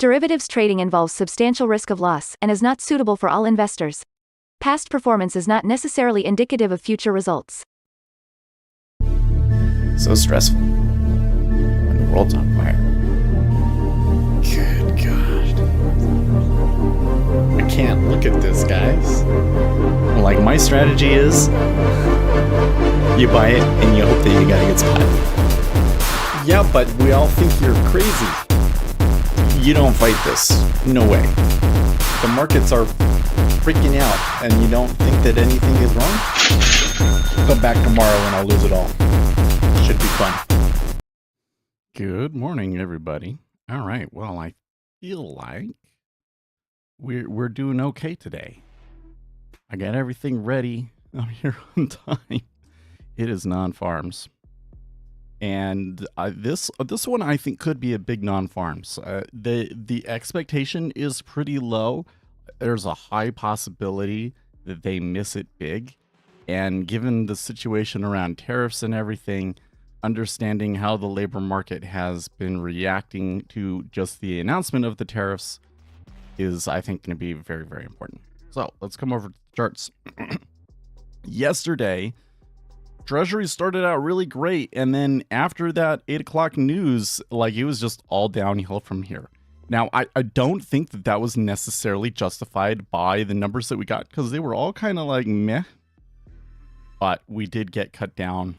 Derivatives trading involves substantial risk of loss and is not suitable for all investors. Past performance is not necessarily indicative of future results. So stressful when the world's on fire. Good God. I can't look at this, guys. Like, my strategy is you buy it and you hope that you gotta get spotted. Yeah, but we all think you're crazy. You don't fight this. No way. The markets are freaking out and you don't think that anything is wrong? Come back tomorrow and I'll lose it all. Should be fun. Good morning, everybody. All right. Well, I feel like we're doing okay today. I got everything ready. I'm here on time. It is non-farms, and this one I think could be a big non-farms. The expectation is pretty low. There's a high possibility that they miss it big, and given the situation around tariffs and everything, understanding how the labor market has been reacting to just the announcement of the tariffs is, I think, going to be very, very important. So let's come over to the charts. Yesterday, Treasury started out really great, and then after that 8 o'clock news, like, it was just all downhill from here. Now, I don't think that that was necessarily justified by the numbers that we got, because they were all kind of like meh, but we did get cut down.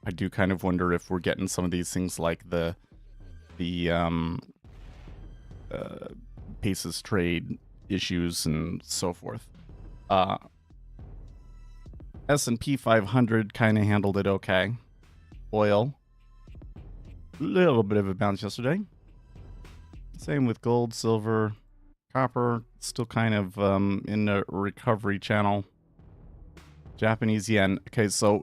I do kind of wonder if we're getting some of these things like the Paces trade issues and so forth. S&P 500 kind of handled it okay. Oil, a little bit of a bounce yesterday. Same with gold, silver, copper, still kind of in the recovery channel. Japanese yen. Okay, so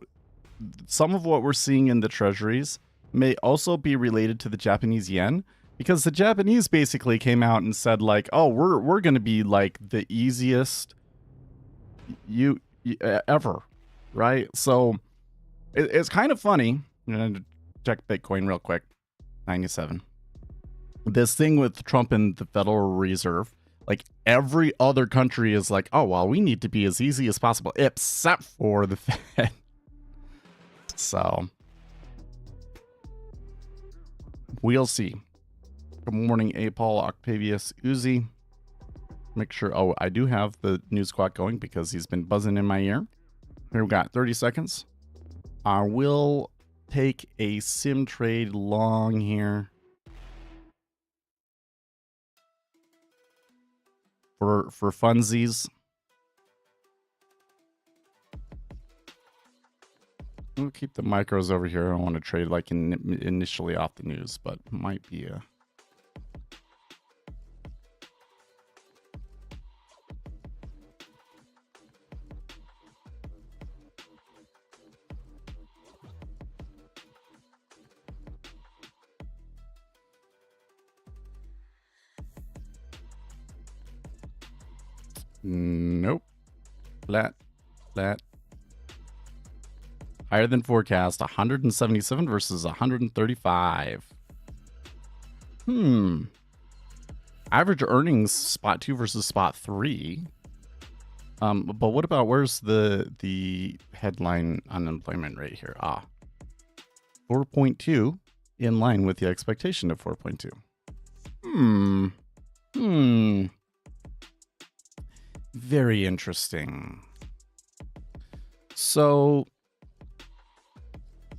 some of what we're seeing in the treasuries may also be related to the Japanese yen, because the Japanese basically came out and said, like, oh, we're going to be like the easiest ever, right? So it's kind of funny. I'm going to check Bitcoin real quick. 97. This thing with Trump and the Federal Reserve, like, every other country is like, oh, well, we need to be as easy as possible, except for the Fed. So we'll see. Good morning, A. Paul, Octavius, Uzi. Make sure, oh, I do have the news squawk going because he's been buzzing in my ear. Here we got 30 seconds. I will take a sim trade long here for funsies. We'll keep the micros over here. I don't want to trade like initially off the news, but might be a... Nope. Flat. Higher than forecast, 177 versus 135. Average earnings, spot 2 versus spot 3. But what about, where's the headline unemployment rate here? 4.2, in line with the expectation of 4.2. Very interesting. So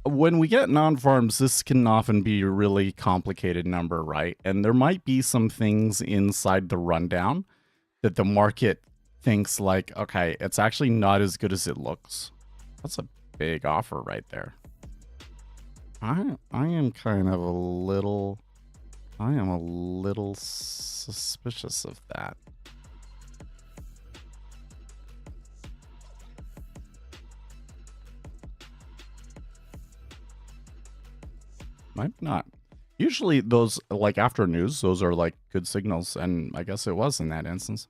when we get non-farms, this can often be a really complicated number, right? And there might be some things inside the rundown that the market thinks like, okay, it's actually not as good as it looks. That's a big offer right there. I am kind of a little suspicious of that. Might not. Usually those, like, after news, those are like good signals, and I guess it was in that instance.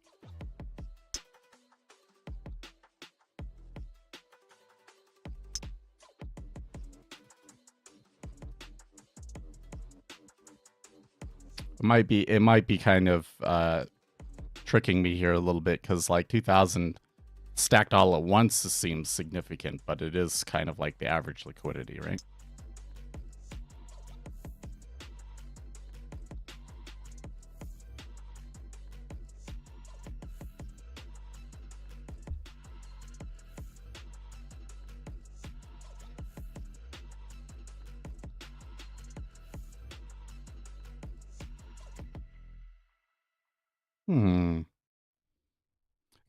It might be kind of tricking me here a little bit, because like 2000 stacked all at once seems significant, but it is kind of like the average liquidity, right?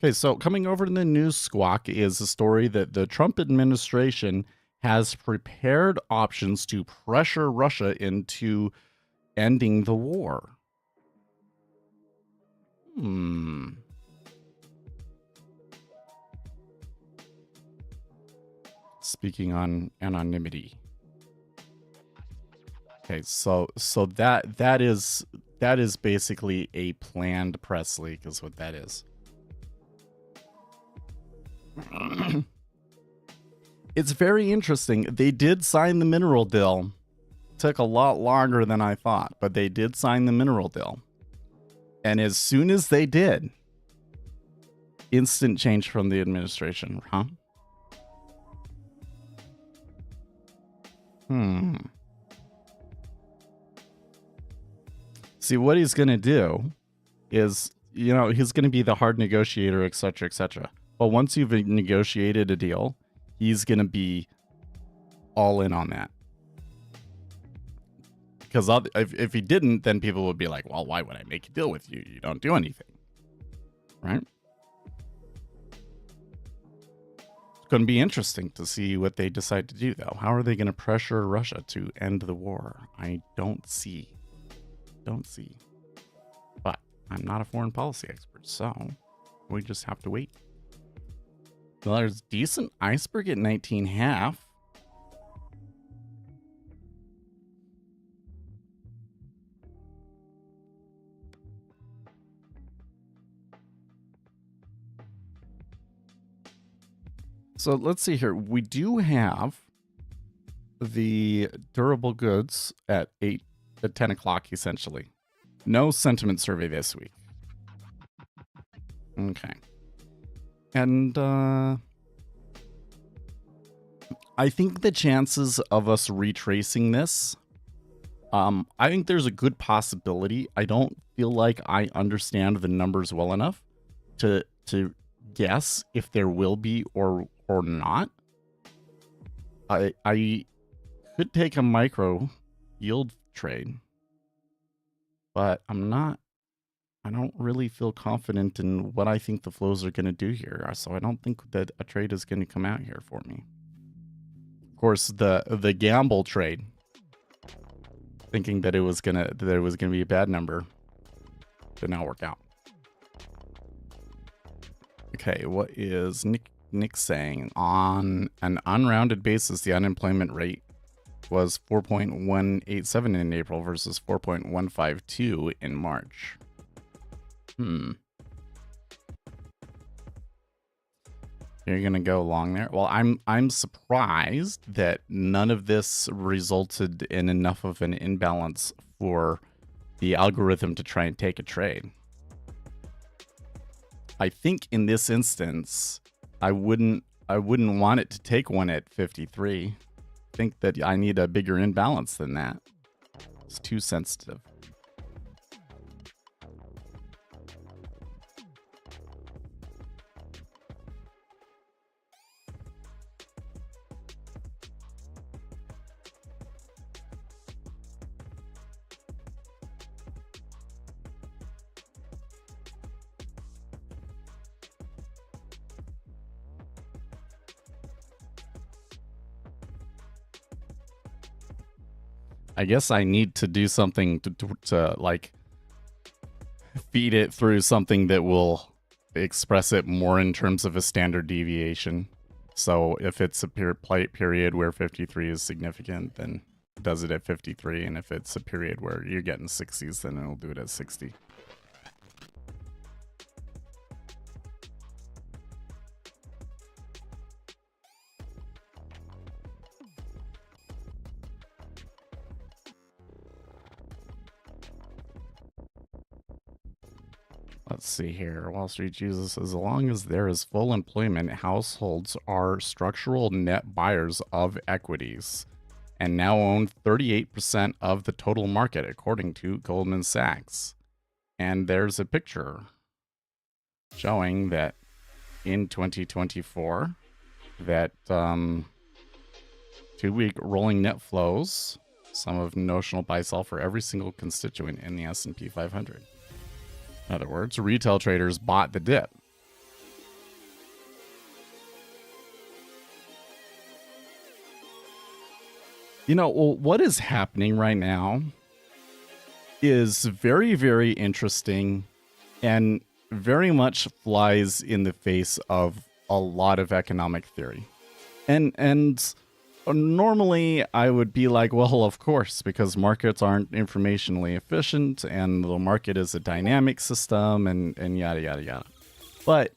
Okay, so coming over to the news squawk is a story that the Trump administration has prepared options to pressure Russia into ending the war. Speaking on anonymity. Okay, so that is basically a planned press leak, is what that is. It's very interesting. They did sign the mineral deal. Took a lot longer than I thought, but they did sign the mineral deal. And as soon as they did, instant change from the administration, huh? See, what he's going to do is, you know, he's going to be the hard negotiator, etc., etc. But once you've negotiated a deal, he's going to be all in on that. Because if he didn't, then people would be like, well, why would I make a deal with you? You don't do anything. Right? It's going to be interesting to see what they decide to do, though. How are they going to pressure Russia to end the war? I don't see. But I'm not a foreign policy expert, so we just have to wait. Well, there's decent iceberg at 19.5. So let's see here. We do have the durable goods at 10 o'clock, essentially. No sentiment survey this week. Okay. And I think the chances of us retracing this, I think there's a good possibility. I don't feel like I understand the numbers well enough to guess if there will be or not. I could take a micro yield trade, but I don't really feel confident in what I think the flows are going to do here. So I don't think that a trade is going to come out here for me. Of course, the gamble trade, thinking that it was gonna be a bad number, did not work out. Okay, what is Nick saying? On an unrounded basis, the unemployment rate was 4.187 in April versus 4.152 in March. You're gonna go along there? Well, I'm surprised that none of this resulted in enough of an imbalance for the algorithm to try and take a trade. I think in this instance, I wouldn't want it to take one at 53. I think that I need a bigger imbalance than that. It's too sensitive. I guess I need to do something to like feed it through something that will express it more in terms of a standard deviation. So if it's a period where 53 is significant, then it does it at 53. And if it's a period where you're getting 60s, then it'll do it at 60. Let's see here. Wall Street Jesus, as long as there is full employment, households are structural net buyers of equities and now own 38% of the total market, according to Goldman Sachs. And there's a picture showing that in 2024, that 2-week rolling net flows, sum of notional buy-sell for every single constituent in the S&P 500. In other words, retail traders bought the dip. You know, what is happening right now is very, very interesting and very much flies in the face of a lot of economic theory. And normally I would be like, well, of course, because markets aren't informationally efficient and the market is a dynamic system and yada, yada, yada. But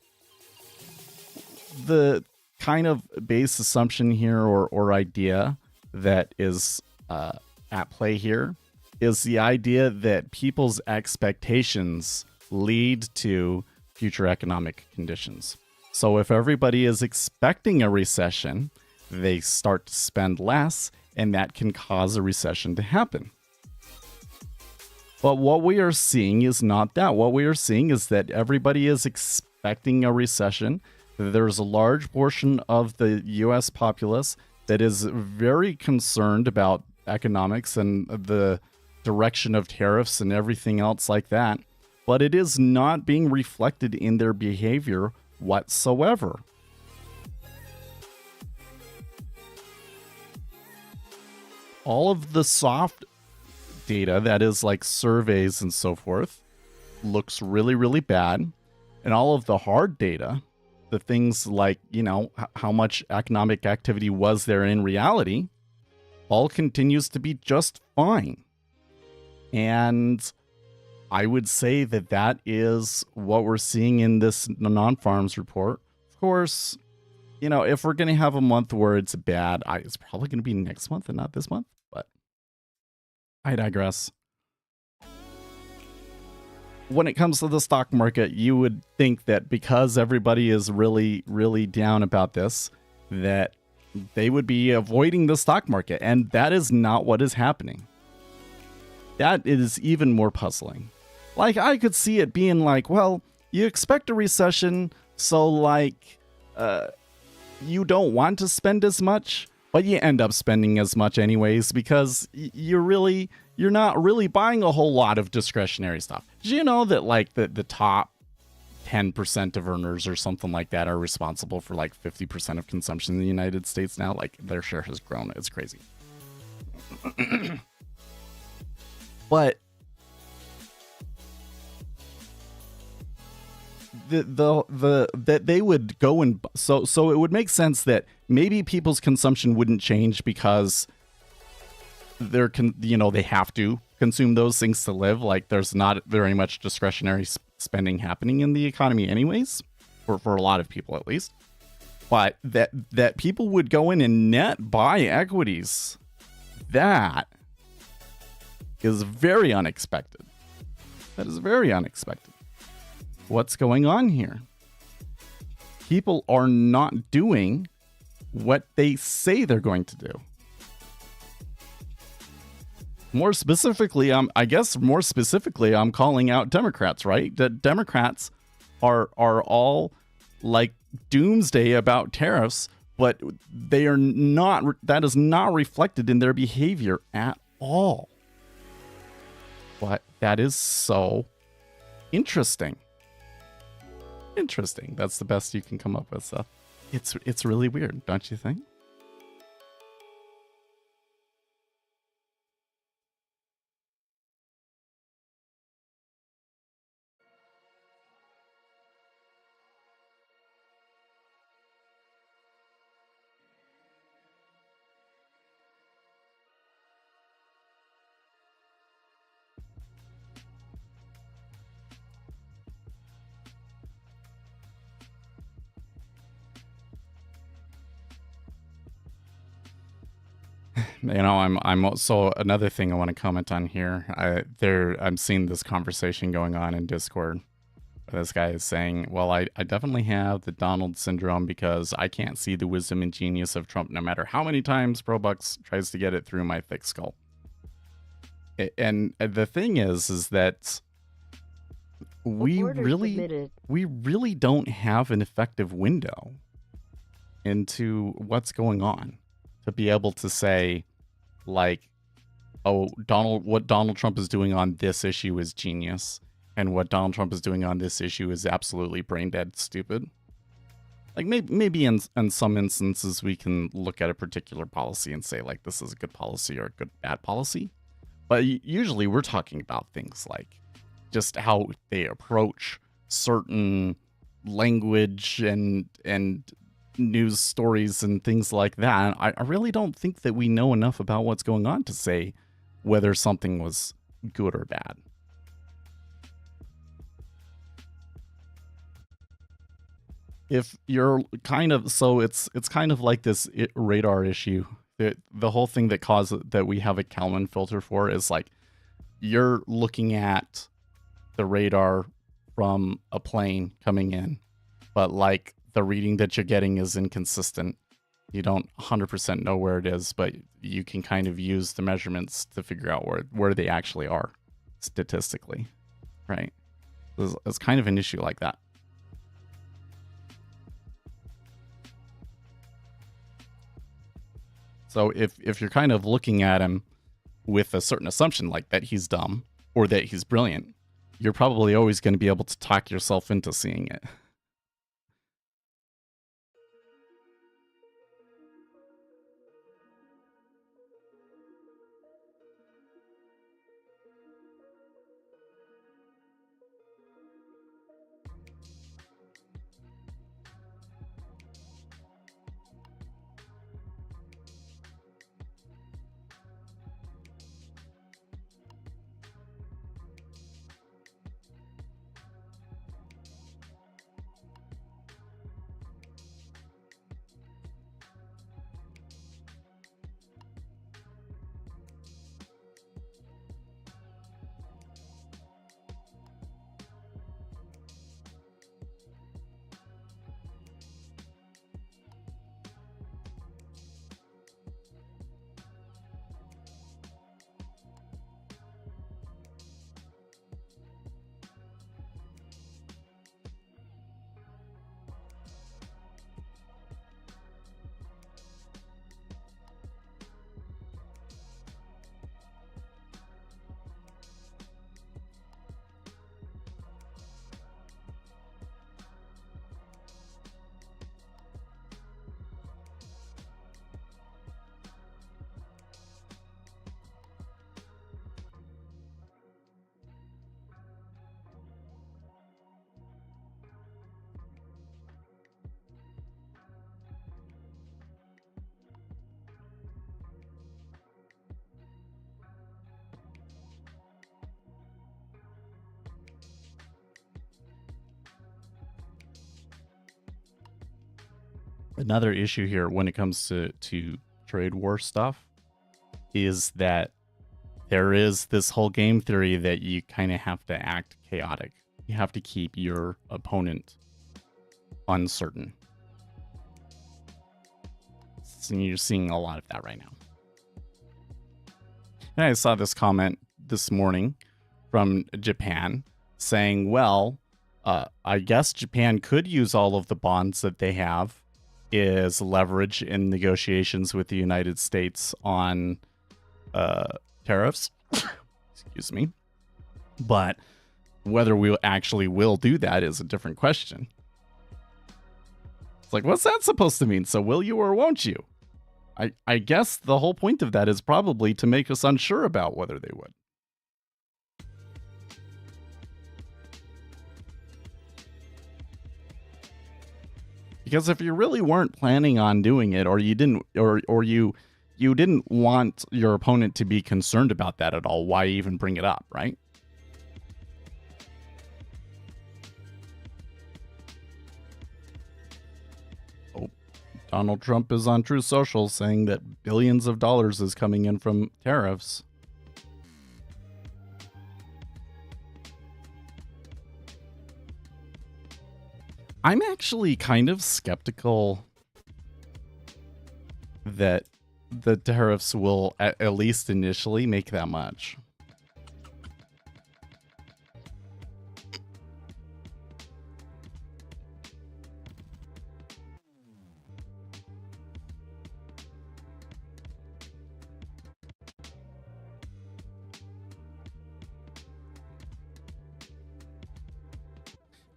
the kind of base assumption here or idea that is at play here is the idea that people's expectations lead to future economic conditions. So if everybody is expecting a recession, they start to spend less, and that can cause a recession to happen. But what we are seeing is not that. What we are seeing is that everybody is expecting a recession. There's a large portion of the US populace that is very concerned about economics and the direction of tariffs and everything else like that. But it is not being reflected in their behavior whatsoever. All of the soft data, that is like surveys and so forth, looks really, really bad. And all of the hard data, the things like, you know, how much economic activity was there in reality, all continues to be just fine. And I would say that that is what we're seeing in this non-farms report. Of course, you know, if we're going to have a month where it's bad, it's probably going to be next month and not this month. But I digress. When it comes to the stock market, you would think that because everybody is really, really down about this, that they would be avoiding the stock market. And that is not what is happening. That is even more puzzling. Like, I could see it being like, well, you expect a recession, so like, you don't want to spend as much, but you end up spending as much anyways because you're not really buying a whole lot of discretionary stuff. Did you know that like the top 10% of earners or something like that are responsible for like 50% of consumption in the United States now? Like, their share has grown. It's crazy. But that they would go and so it would make sense that maybe people's consumption wouldn't change because they have to consume those things to live. Like, there's not very much discretionary spending happening in the economy anyways, for a lot of people at least. But that people would go in and net buy equities, that is very unexpected. That is very unexpected. What's going on here? People are not doing what they say they're going to do. More specifically, I'm calling out Democrats, right? That Democrats are all like doomsday about tariffs, but they are not. That is not reflected in their behavior at all. But that is so interesting. Interesting. That's the best you can come up with stuff. It's really weird, don't you think? You know, I'm also, another thing I want to comment on here. I'm seeing this conversation going on in Discord This guy is saying, well, I definitely have the Donald syndrome because I can't see the wisdom and genius of Trump no matter how many times ProBucks tries to get it through my thick skull. And the thing is that we really don't have an effective window into what's going on to be able to say, like, oh, what Donald Trump is doing on this issue is genius, and what Donald Trump is doing on this issue is absolutely brain dead stupid. Like, maybe in some instances we can look at a particular policy and say, like, this is a good policy or a good bad policy. But usually we're talking about things like just how they approach certain language and news stories and things like that. I really don't think that we know enough about what's going on to say whether something was good or bad. If you're kind of, so it's kind of like this radar issue. The whole thing that we have a Kalman filter for is like, you're looking at the radar from a plane coming in, but like the reading that you're getting is inconsistent. You don't 100% know where it is, but you can kind of use the measurements to figure out where they actually are statistically, right? It's kind of an issue like that. So if you're kind of looking at him with a certain assumption, like that he's dumb or that he's brilliant, you're probably always going to be able to talk yourself into seeing it. Another issue here when it comes to trade war stuff is that there is this whole game theory that you kind of have to act chaotic. You have to keep your opponent uncertain. So you're seeing a lot of that right now. And I saw this comment this morning from Japan saying, well, I guess Japan could use all of the bonds that they have is leverage in negotiations with the United States on tariffs. Excuse me. But whether we actually will do that is a different question. It's like, what's that supposed to mean? So will you or won't you? I guess the whole point of that is probably to make us unsure about whether they would. Because if you really weren't planning on doing it, or you didn't, or you didn't want your opponent to be concerned about that at all, why even bring it up, right? Oh, Donald Trump is on Truth Social saying that billions of dollars is coming in from tariffs. I'm actually kind of skeptical that the tariffs will at least initially make that much.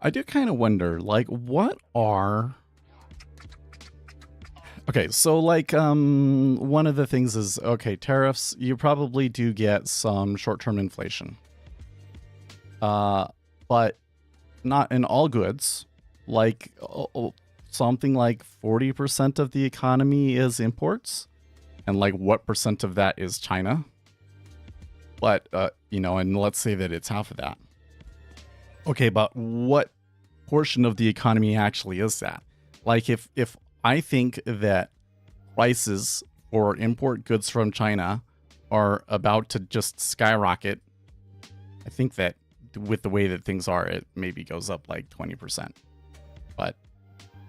I do kind of wonder, like, what are... Okay, so like one of the things is, okay, tariffs, you probably do get some short-term inflation. But not in all goods. Like something like 40% of the economy is imports, and like what percent of that is China? But you know, and let's say that it's half of that. Okay, but what portion of the economy actually is that? Like if I think that prices for import goods from China are about to just skyrocket, I think that with the way that things are, it maybe goes up like 20%. But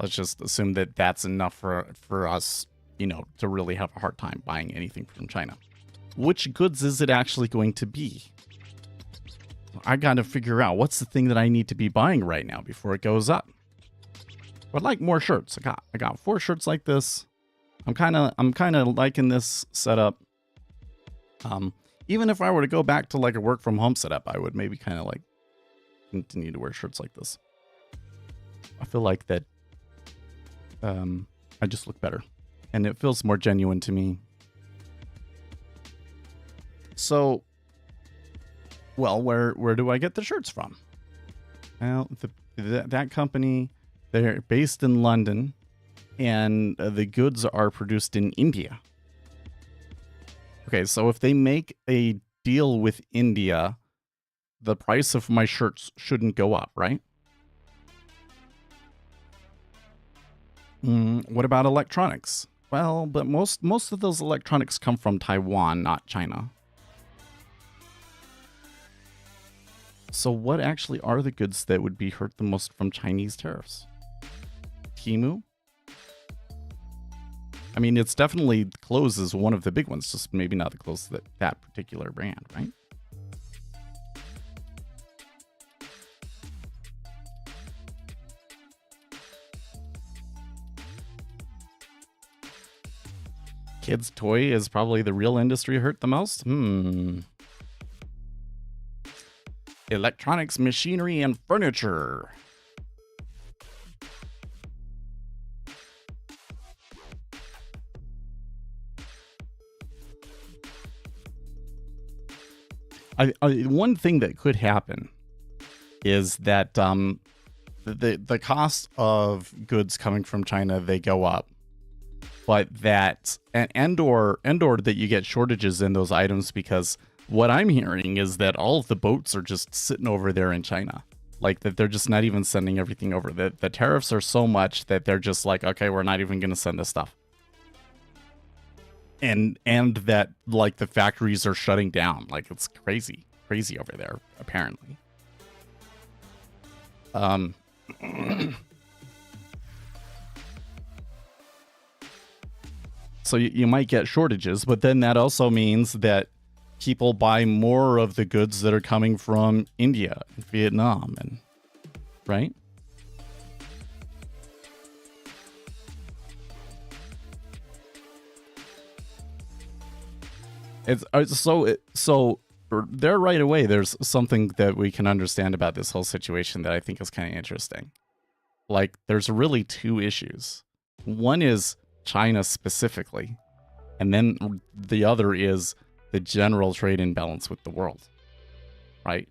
let's just assume that that's enough for us, you know, to really have a hard time buying anything from China. Which goods is it actually going to be? I got to figure out what's the thing that I need to be buying right now before it goes up. But like more shirts. I got 4 shirts like this. I'm kind of liking this setup. Even if I were to go back to like a work from home setup, I would maybe kind of like continue to wear shirts like this. I feel like that I just look better and it feels more genuine to me. So, well, where do I get the shirts from? Well, that company, they're based in London, and the goods are produced in India. Okay, so if they make a deal with India, the price of my shirts shouldn't go up, right? What about electronics? Well, but most of those electronics come from Taiwan, not China. So what actually are the goods that would be hurt the most from Chinese tariffs? Temu? I mean, it's definitely clothes is one of the big ones, just maybe not the clothes that particular brand, right? Kids' toy is probably the real industry hurt the most? Electronics, machinery, and furniture. One thing that could happen is that the cost of goods coming from China, they go up, but that and or that you get shortages in those items, because what I'm hearing is that all of the boats are just sitting over there in China. Like that they're just not even sending everything over. The tariffs are so much that they're just like, okay, we're not even going to send this stuff. And that like the factories are shutting down. Like it's crazy over there, apparently. So you might get shortages, but then that also means that people buy more of the goods that are coming from India, Vietnam, and right? So there right away, there's something that we can understand about this whole situation that I think is kind of interesting. Like, there's really 2 issues. One is China specifically, and then the other is the general trade imbalance with the world, right?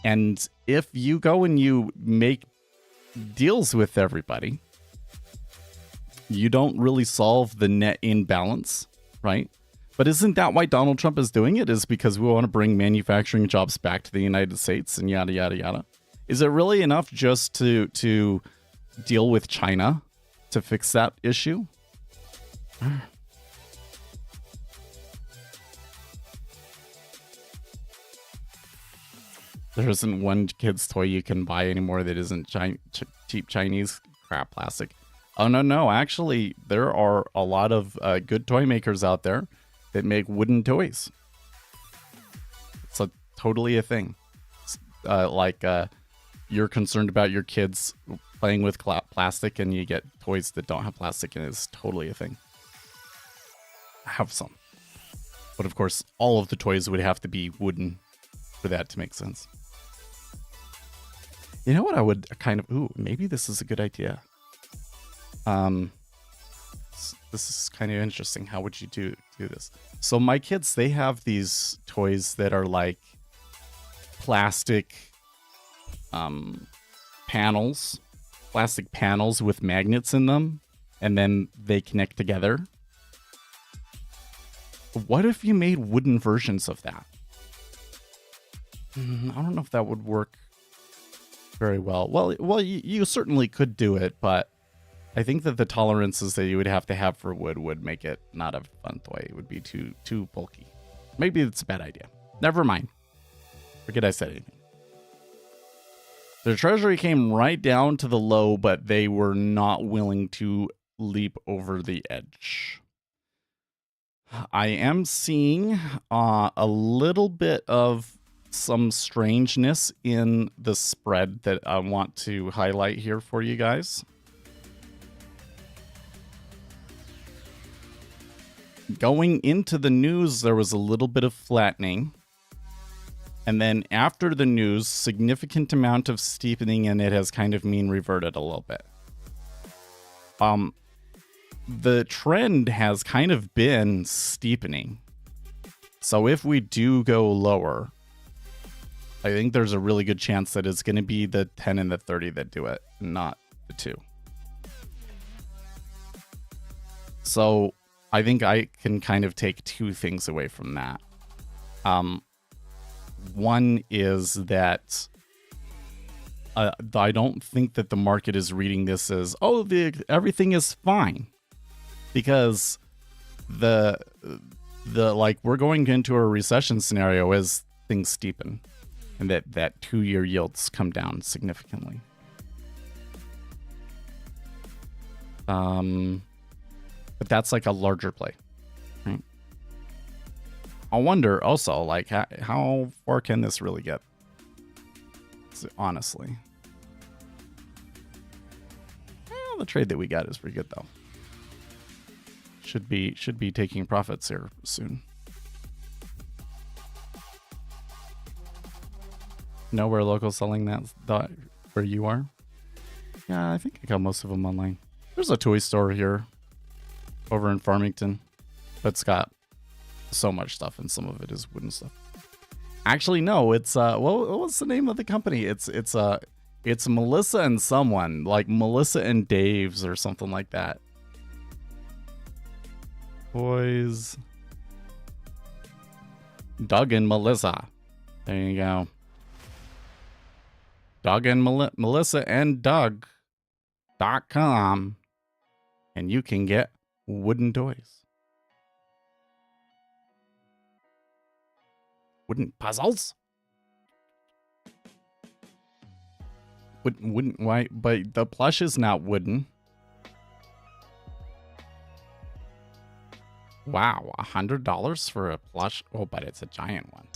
And if you go and you make deals with everybody, you don't really solve the net imbalance, right? But isn't that why Donald Trump is doing it? Is because we want to bring manufacturing jobs back to the United States and yada, yada, yada. Is it really enough just to deal with China to fix that issue? There isn't one kid's toy you can buy anymore that isn't cheap Chinese crap plastic. Oh, no. Actually, there are a lot of good toy makers out there that make wooden toys. It's totally a thing. You're concerned about your kids playing with plastic and you get toys that don't have plastic, and it's totally a thing. I have some. But of course, all of the toys would have to be wooden for that to make sense. You know what I would kind of... Ooh, maybe this is a good idea. This is kind of interesting. How would you do this? So my kids, they have these toys that are like plastic panels with magnets in them, and then they connect together. What if you made wooden versions of that? I don't know if that would work very well. Well, you certainly could do it, but I think that the tolerances that you would have to have for wood would make it not a fun toy. It would be too bulky. Maybe it's a bad idea. Never mind. Forget I said anything. The treasury came right down to the low, but they were not willing to leap over the edge. I am seeing a little bit of some strangeness in the spread that I want to highlight here for you guys. Going into the news, there was a little bit of flattening. And then after the news, significant amount of steepening, and it has kind of mean reverted a little bit. The trend has kind of been steepening. So if we do go lower, I think there's a really good chance that it's going to be the 10 and the 30 that do it, not the 2. So I think I can kind of take 2 things away from that. One is that I don't think that the market is reading this as, oh, everything is fine, because the like we're going into a recession scenario as things steepen, and that 2-year yields come down significantly. But that's like a larger play, right? I wonder also, like, how far can this really get? Honestly. Well, the trade that we got is pretty good, though. Should be taking profits here soon. Know where local selling that where you are? Yeah, I think I got most of them online. There's a toy store here over in Farmington, but it's got so much stuff, and some of it is wooden stuff. Actually, no, it's what's the name of the company? It's Melissa and someone, like Melissa and Dave's or something like that. Boys, Doug and Melissa. There you go. Doug and Melissa and Doug.com, and you can get wooden toys. Wooden puzzles? Wouldn't why? But the plush is not wooden. Wow, $100 for a plush. Oh, but it's a giant one.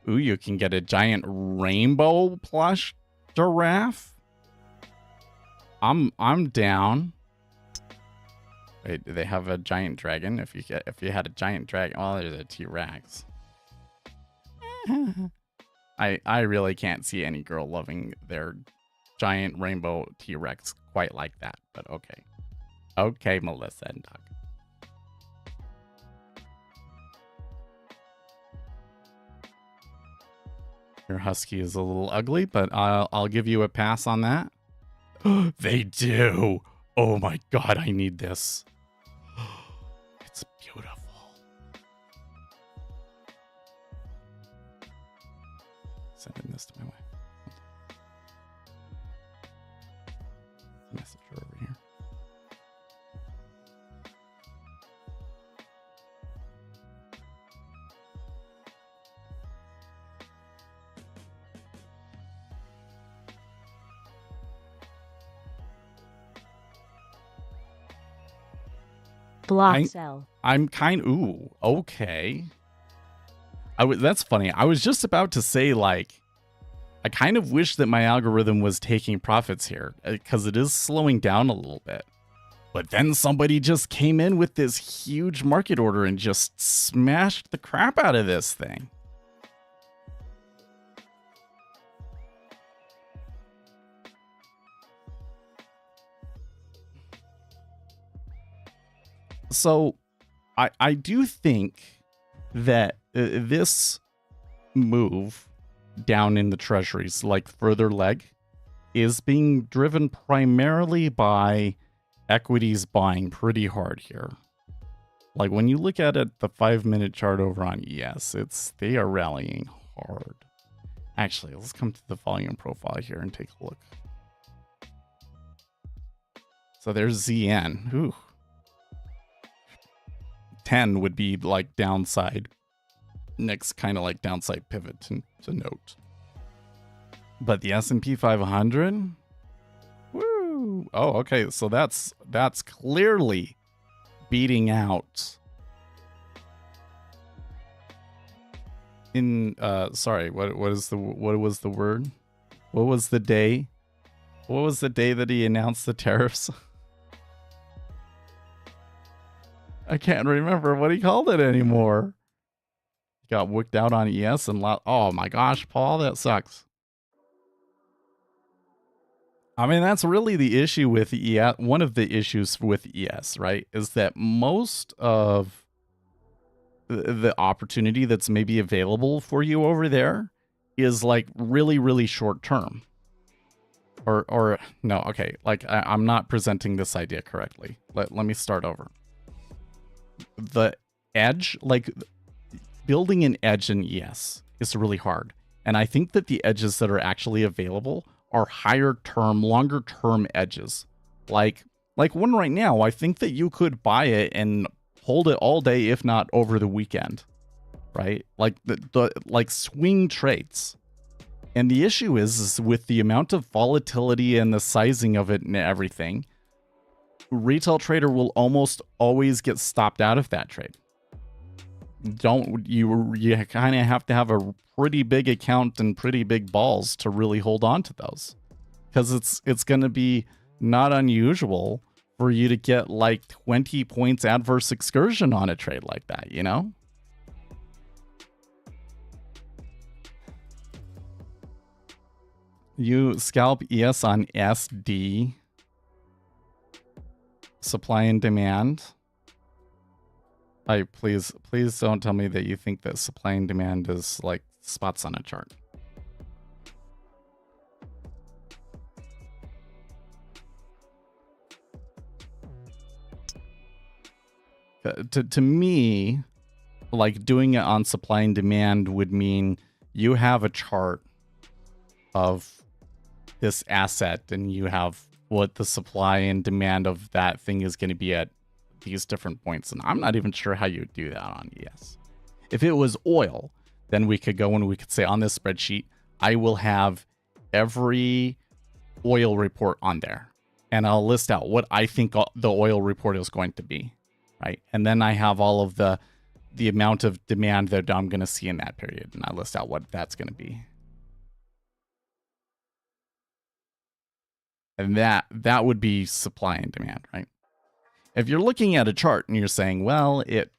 Ooh, you can get a giant rainbow plush giraffe. I'm down. Wait, do they have a giant dragon? If you had a giant dragon, well, there's a T-Rex. I really can't see any girl loving their giant rainbow T-Rex quite like that, but okay. Okay, Melissa and Doug. Your husky is a little ugly, but I'll give you a pass on that. They do. Oh my god, I need this. It's beautiful. Sending this to my wife. Message her over here. Block I- sell. I'm ooh, okay. That's funny. I was just about to say, like, I kind of wish that my algorithm was taking profits here, because it is slowing down a little bit. But then somebody just came in with this huge market order and just smashed the crap out of this thing. So I do think that this move down in the treasuries, like further leg, is being driven primarily by equities buying pretty hard here. Like when you look at it, the 5-minute chart over on ES, they are rallying hard. Actually, let's come to the volume profile here and take a look. So there's ZN. Ooh. 10 would be like downside. Next kind of like downside pivot to note. But the S&P 500? Woo! Oh, okay. So that's clearly beating out in sorry, what was the word? What was the day? What was the day that he announced the tariffs? I can't remember what he called it anymore. He got worked out on ES and oh my gosh, Paul, that sucks. I mean, that's really the issue with ES. One of the issues with ES, right, is that most of the opportunity that's maybe available for you over there is like really, really short term. Or no, okay, like I'm not presenting this idea correctly. Let me start over. The edge, like building an edge in ES is really hard. And I think that the edges that are actually available are higher term, longer term edges. Like one right now, I think that you could buy it and hold it all day, if not over the weekend, right? Like the like swing trades. And the issue is with the amount of volatility and the sizing of it and everything, retail trader will almost always get stopped out of that trade. You kind of have to have a pretty big account and pretty big balls to really hold on to those, because it's going to be not unusual for you to get like 20 points adverse excursion on a trade like that, you know? You scalp ES on SD, supply and demand. Please don't tell me that you think that supply and demand is like spots on a chart. To me, like doing it on supply and demand would mean you have a chart of this asset and you have what the supply and demand of that thing is going to be at these different points. And I'm not even sure how you do that on ES. If it was oil, then we could go and we could say on this spreadsheet, I will have every oil report on there. And I'll list out what I think the oil report is going to be, right? And then I have all of the amount of demand that I'm going to see in that period. And I list out what that's going to be. And that would be supply and demand, right? If you're looking at a chart and you're saying, well, it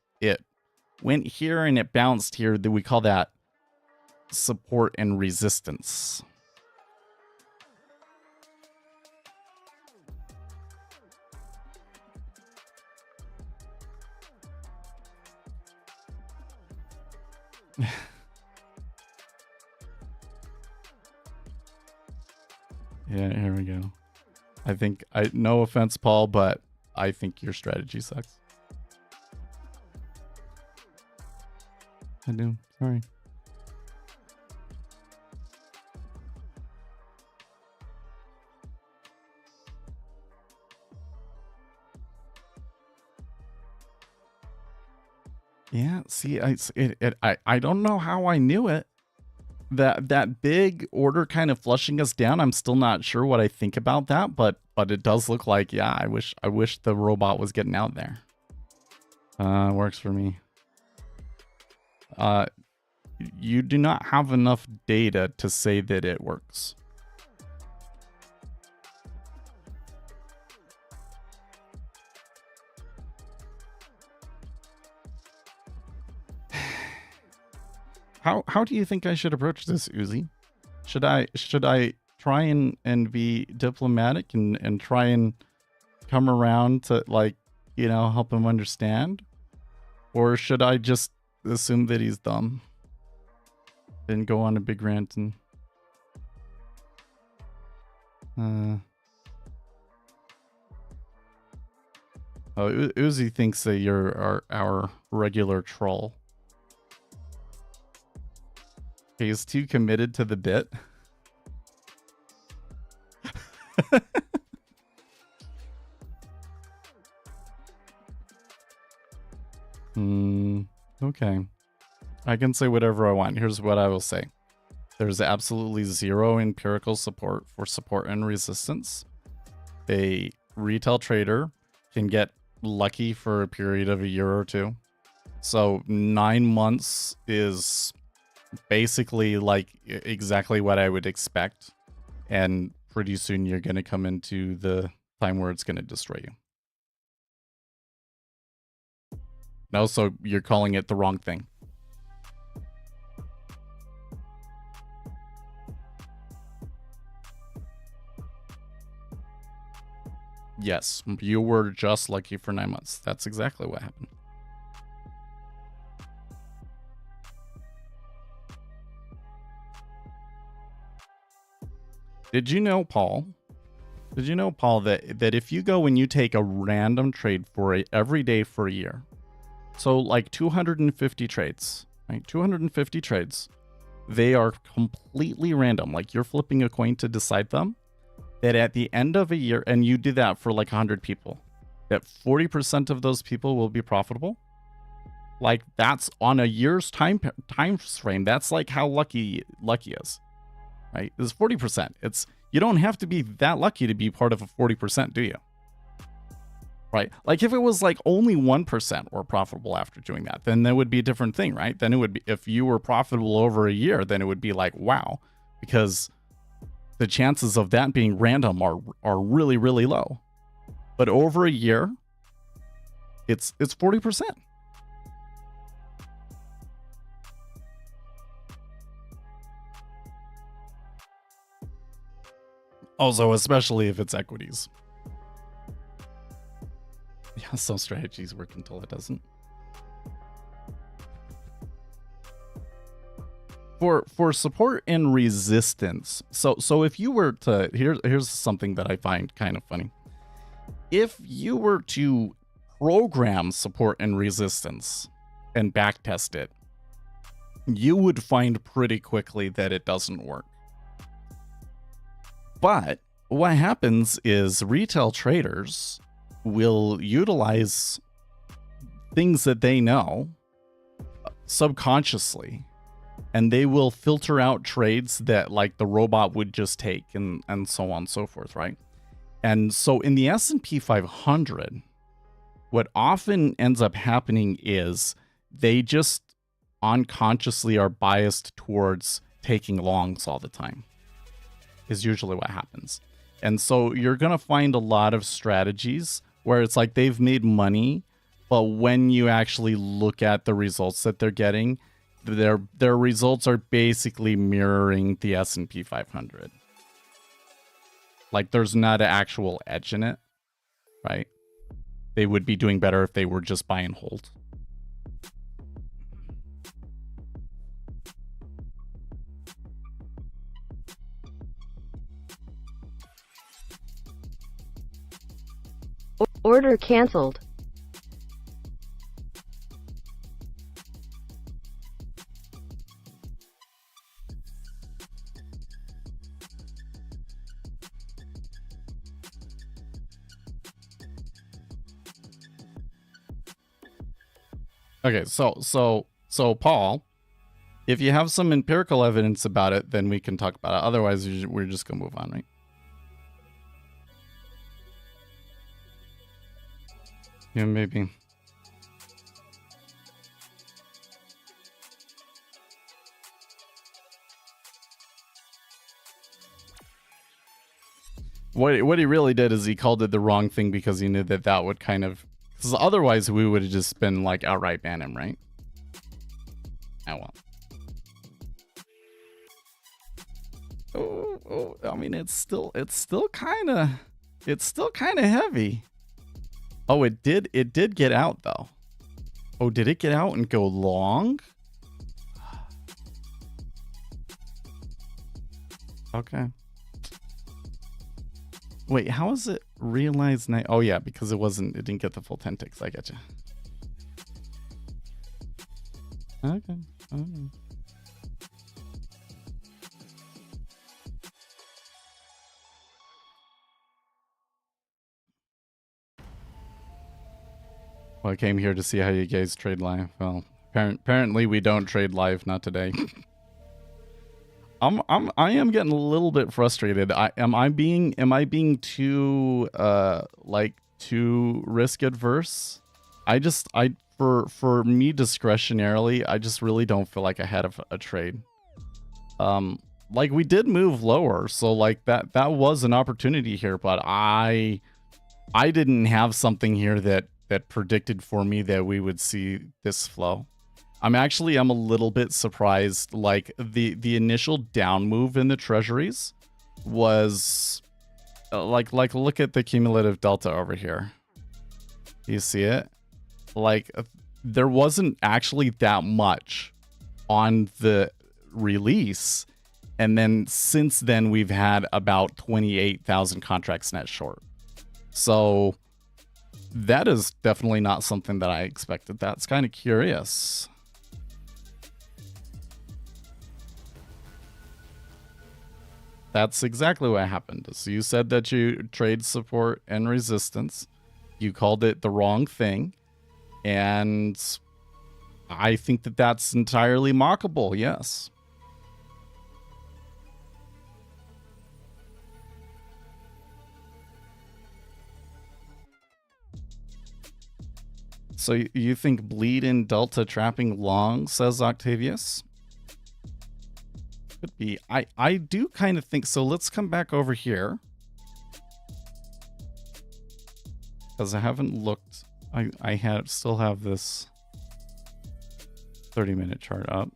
went here and it bounced here, then we call that support and resistance. Yeah, here we go. No offense, Paul, but I think your strategy sucks. I do. Sorry. Yeah, see, I don't know how I knew it. That big order kind of flushing us down, I'm still not sure what I think about that, but it does look like, yeah, I wish the robot was getting out there. Works for me. You do not have enough data to say that it works. How do you think I should approach this, Uzi? Should I try and be diplomatic and try and come around to, like, you know, help him understand? Or should I just assume that he's dumb and go on a big rant and Uzi thinks that you're our regular troll. He's too committed to the bit. Okay. I can say whatever I want. Here's what I will say. There's absolutely zero empirical support for support and resistance. A retail trader can get lucky for a period of a year or two. So 9 months is basically like exactly what I would expect. And pretty soon you're going to come into the time where it's going to destroy you. No, so you're calling it the wrong thing. Yes, you were just lucky for 9 months. That's exactly what happened. Did you know, Paul? Did you know, Paul, that if you go and you take a random trade for every day for a year, so like 250 trades, right? 250 trades, they are completely random. Like you're flipping a coin to decide them. That at the end of a year, and you do that for like 100 people, that 40% of those people will be profitable. Like that's on a year's time frame. That's like how lucky is, right? It's 40%. You don't have to be that lucky to be part of a 40%, do you? Right? Like if it was like only 1% were profitable after doing that, then that would be a different thing, right? Then it would be, if you were profitable over a year, then it would be like, wow, because the chances of that being random are really, really low. But over a year, it's 40%. Also, especially if it's equities. Yeah, some strategies work until it doesn't. For support and resistance, so if you were to, here's something that I find kind of funny. If you were to program support and resistance and backtest it, you would find pretty quickly that it doesn't work. But what happens is retail traders will utilize things that they know subconsciously, and they will filter out trades that like the robot would just take and so on and so forth, right? And so in the S&P 500, what often ends up happening is they just unconsciously are biased towards taking longs all the time, is usually what happens. And so you're going to find a lot of strategies where it's like they've made money, but when you actually look at the results that they're getting, their results are basically mirroring the S&P 500. Like there's not an actual edge in it, right? They would be doing better if they were just buy and hold. Order canceled. Okay, so Paul, if you have some empirical evidence about it, then we can talk about it. Otherwise, we're just gonna move on, right? Yeah, maybe. What he really did is he called it the wrong thing because he knew that that would kind of... Because otherwise we would have just been like outright ban him, right? Oh well. Oh, I mean it's still kind of heavy. Oh, it did get out though. Oh, did it get out and go long? Okay. Wait, how is it realized now? Oh yeah, because it didn't get the full 10 ticks. I get you. Okay. Well, I came here to see how you guys trade live. Well, apparently we don't trade live, not today. I am getting a little bit frustrated. Am I being too too risk adverse? For me discretionarily, I just really don't feel like I had a trade. Like we did move lower, so like that was an opportunity here, but I didn't have something here that predicted for me that we would see this flow. I'm a little bit surprised. Like the initial down move in the treasuries was like look at the cumulative delta over here. You see it? Like there wasn't actually that much on the release, and then since then we've had about 28,000 contracts net short. So that is definitely not something that I expected. That's kind of curious. That's exactly what happened. So you said that you trade support and resistance. You called it the wrong thing. And I think that that's entirely mockable, yes. So you think bleed in delta trapping long, says Octavius? Could be. I do kind of think so. Let's come back over here. Because I haven't looked. I still have this 30-minute chart up.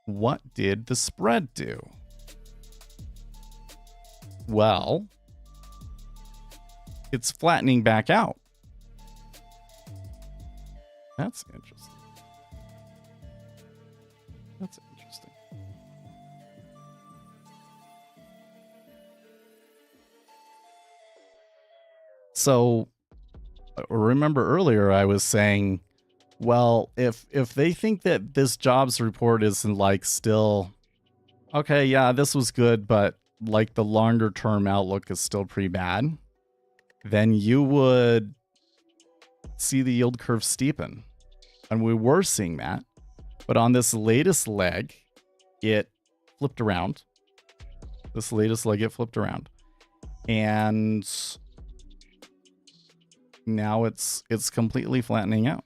What did the spread do? Well, it's flattening back out. That's interesting. That's interesting. So, remember earlier I was saying, well, if they think that this jobs report isn't like still, okay, yeah, this was good, but like the longer term outlook is still pretty bad, then you would see the yield curve steepen. And we were seeing that. But on this latest leg, it flipped around. And now it's completely flattening out.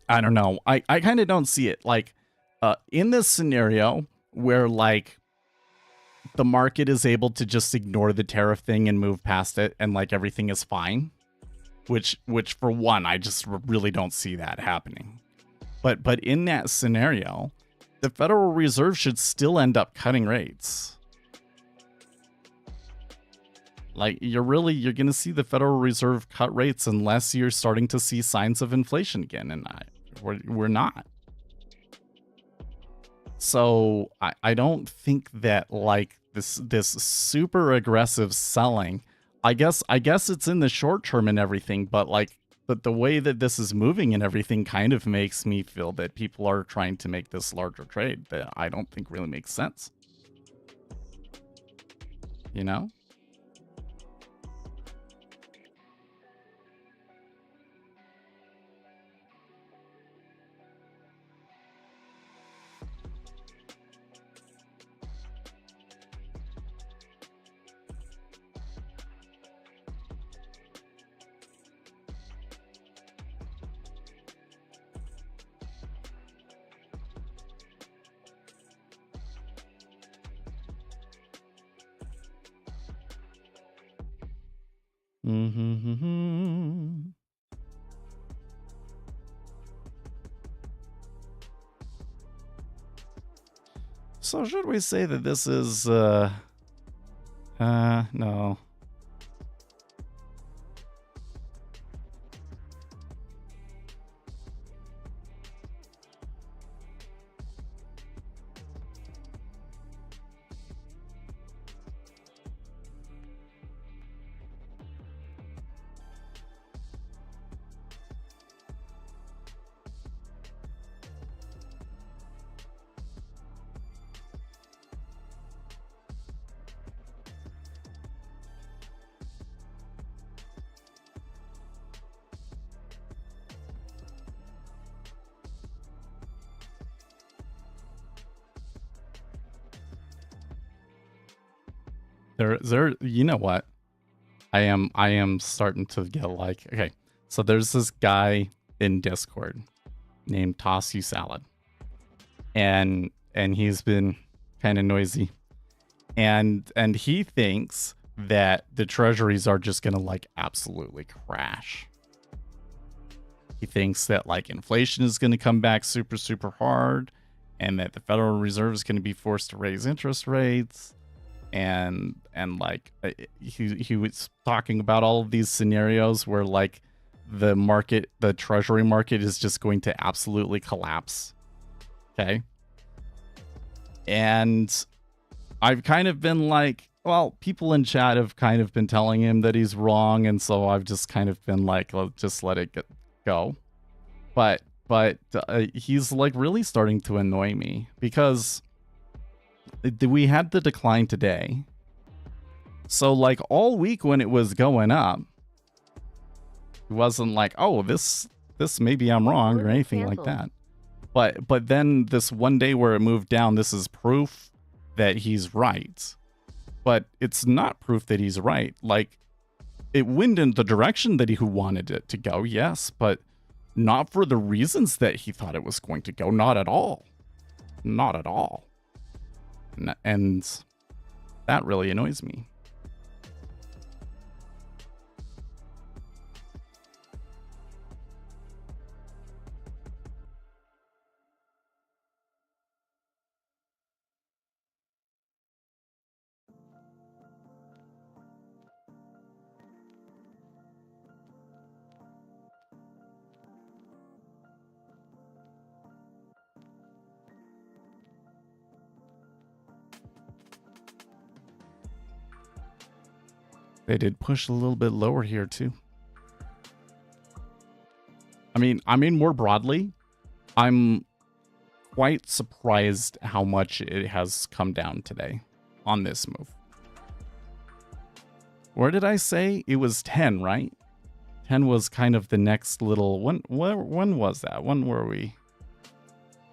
I don't know. I kind of don't see it. Like, in this scenario where, like, the market is able to just ignore the tariff thing and move past it and, like, everything is fine, which for one, I just really don't see that happening. But in that scenario, the Federal Reserve should still end up cutting rates. Like, you're going to see the Federal Reserve cut rates unless you're starting to see signs of inflation again, and we're not. So I don't think that, like, this super aggressive selling, I guess it's in the short term and everything, but like, but the way that this is moving and everything kind of makes me feel that people are trying to make this larger trade that I don't think really makes sense. You know? Mm-hmm. So should we say that this is, no. You know what? I am starting to get like, okay, so there's this guy in Discord named Toss You Salad. And he's been kind of noisy. And he thinks that the treasuries are just gonna like absolutely crash. He thinks that like inflation is gonna come back super, super hard, and that the Federal Reserve is gonna be forced to raise interest rates. And like he was talking about all of these scenarios where like the treasury market is just going to absolutely collapse. Okay. And I've kind of been like, well, people in chat have kind of been telling him that he's wrong, and so I've just kind of been like, just let it go. But he's like really starting to annoy me because we had the decline today. So like all week when it was going up, it wasn't like, oh, this maybe I'm wrong or anything like that. But then this one day where it moved down, this is proof that he's right. But it's not proof that he's right. Like, it went in the direction that he wanted it to go, yes, but not for the reasons that he thought it was going to go. Not at all. Not at all. And that really annoys me. They did push a little bit lower here too. I mean more broadly, I'm quite surprised how much it has come down today on this move. Where did I say? It was 10, right? 10 was kind of the next little... When was that? When were we?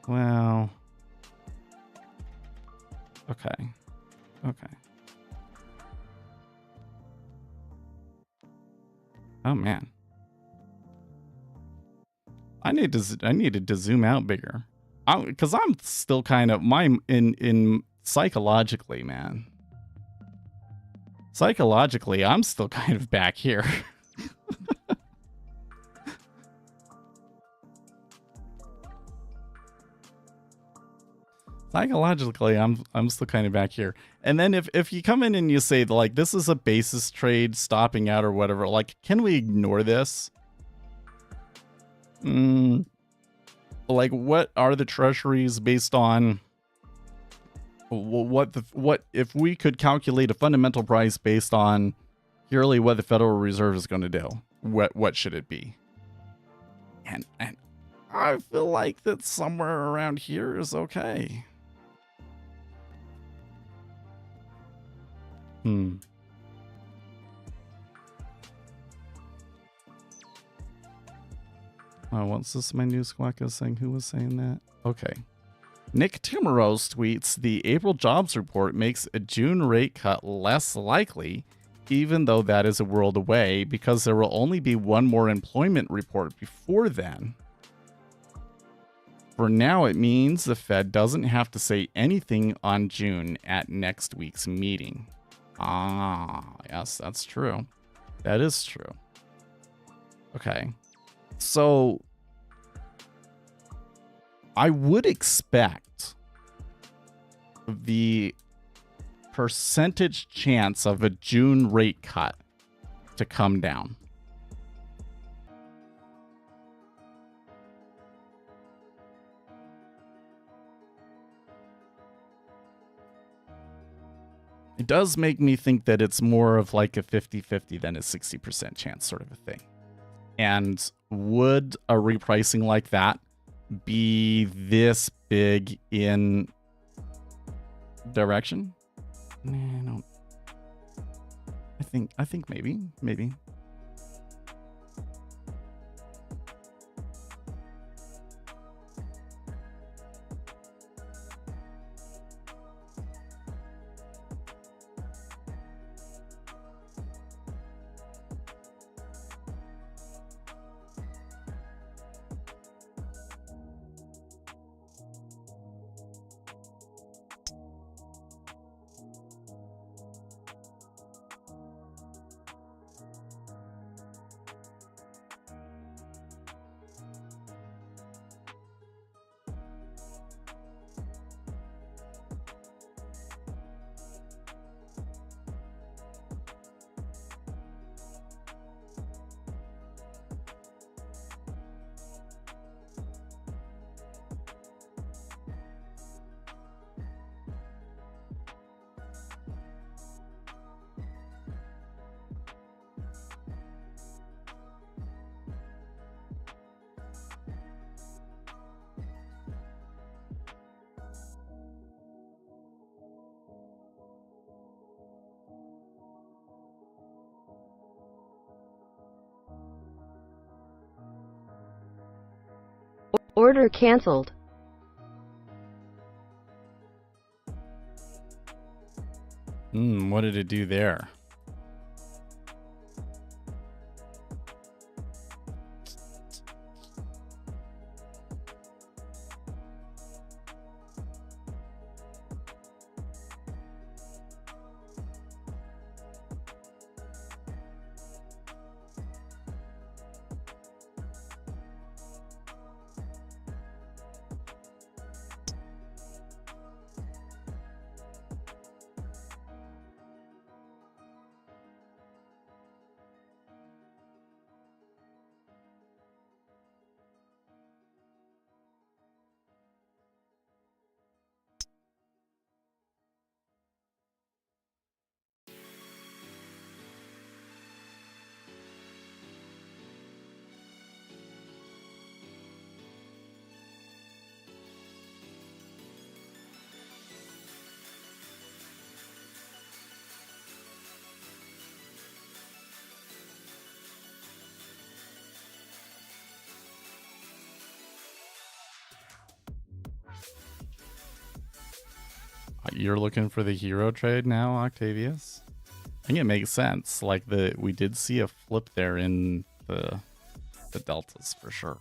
Well... Okay. Okay. Oh, man. I needed to zoom out bigger. Because I'm still kind of... in psychologically, man. Psychologically, I'm still kind of back here. Psychologically, I'm still kind of back here. And then if you come in and you say, like, this is a basis trade stopping out or whatever, like, can we ignore this? Like, what are the treasuries based on? What if we could calculate a fundamental price based on purely what the Federal Reserve is going to do? What should it be? And I feel like that somewhere around here is okay. Oh, what's this? My new squawk is saying. Who was saying that? Okay. Nick Timorous tweets, the April jobs report makes a June rate cut less likely, even though that is a world away, because there will only be one more employment report before then. For now, it means the Fed doesn't have to say anything on June at next week's meeting. Ah, yes, that's true. That is true. Okay. So I would expect the percentage chance of a June rate cut to come down. It does make me think that it's more of like a 50-50 than a 60% chance sort of a thing. And would a repricing like that be this big in direction? Nah, I don't. I think maybe. Order canceled. What did it do there? You're looking for the hero trade now, Octavius? I think it makes sense. Like we did see a flip there in the deltas for sure.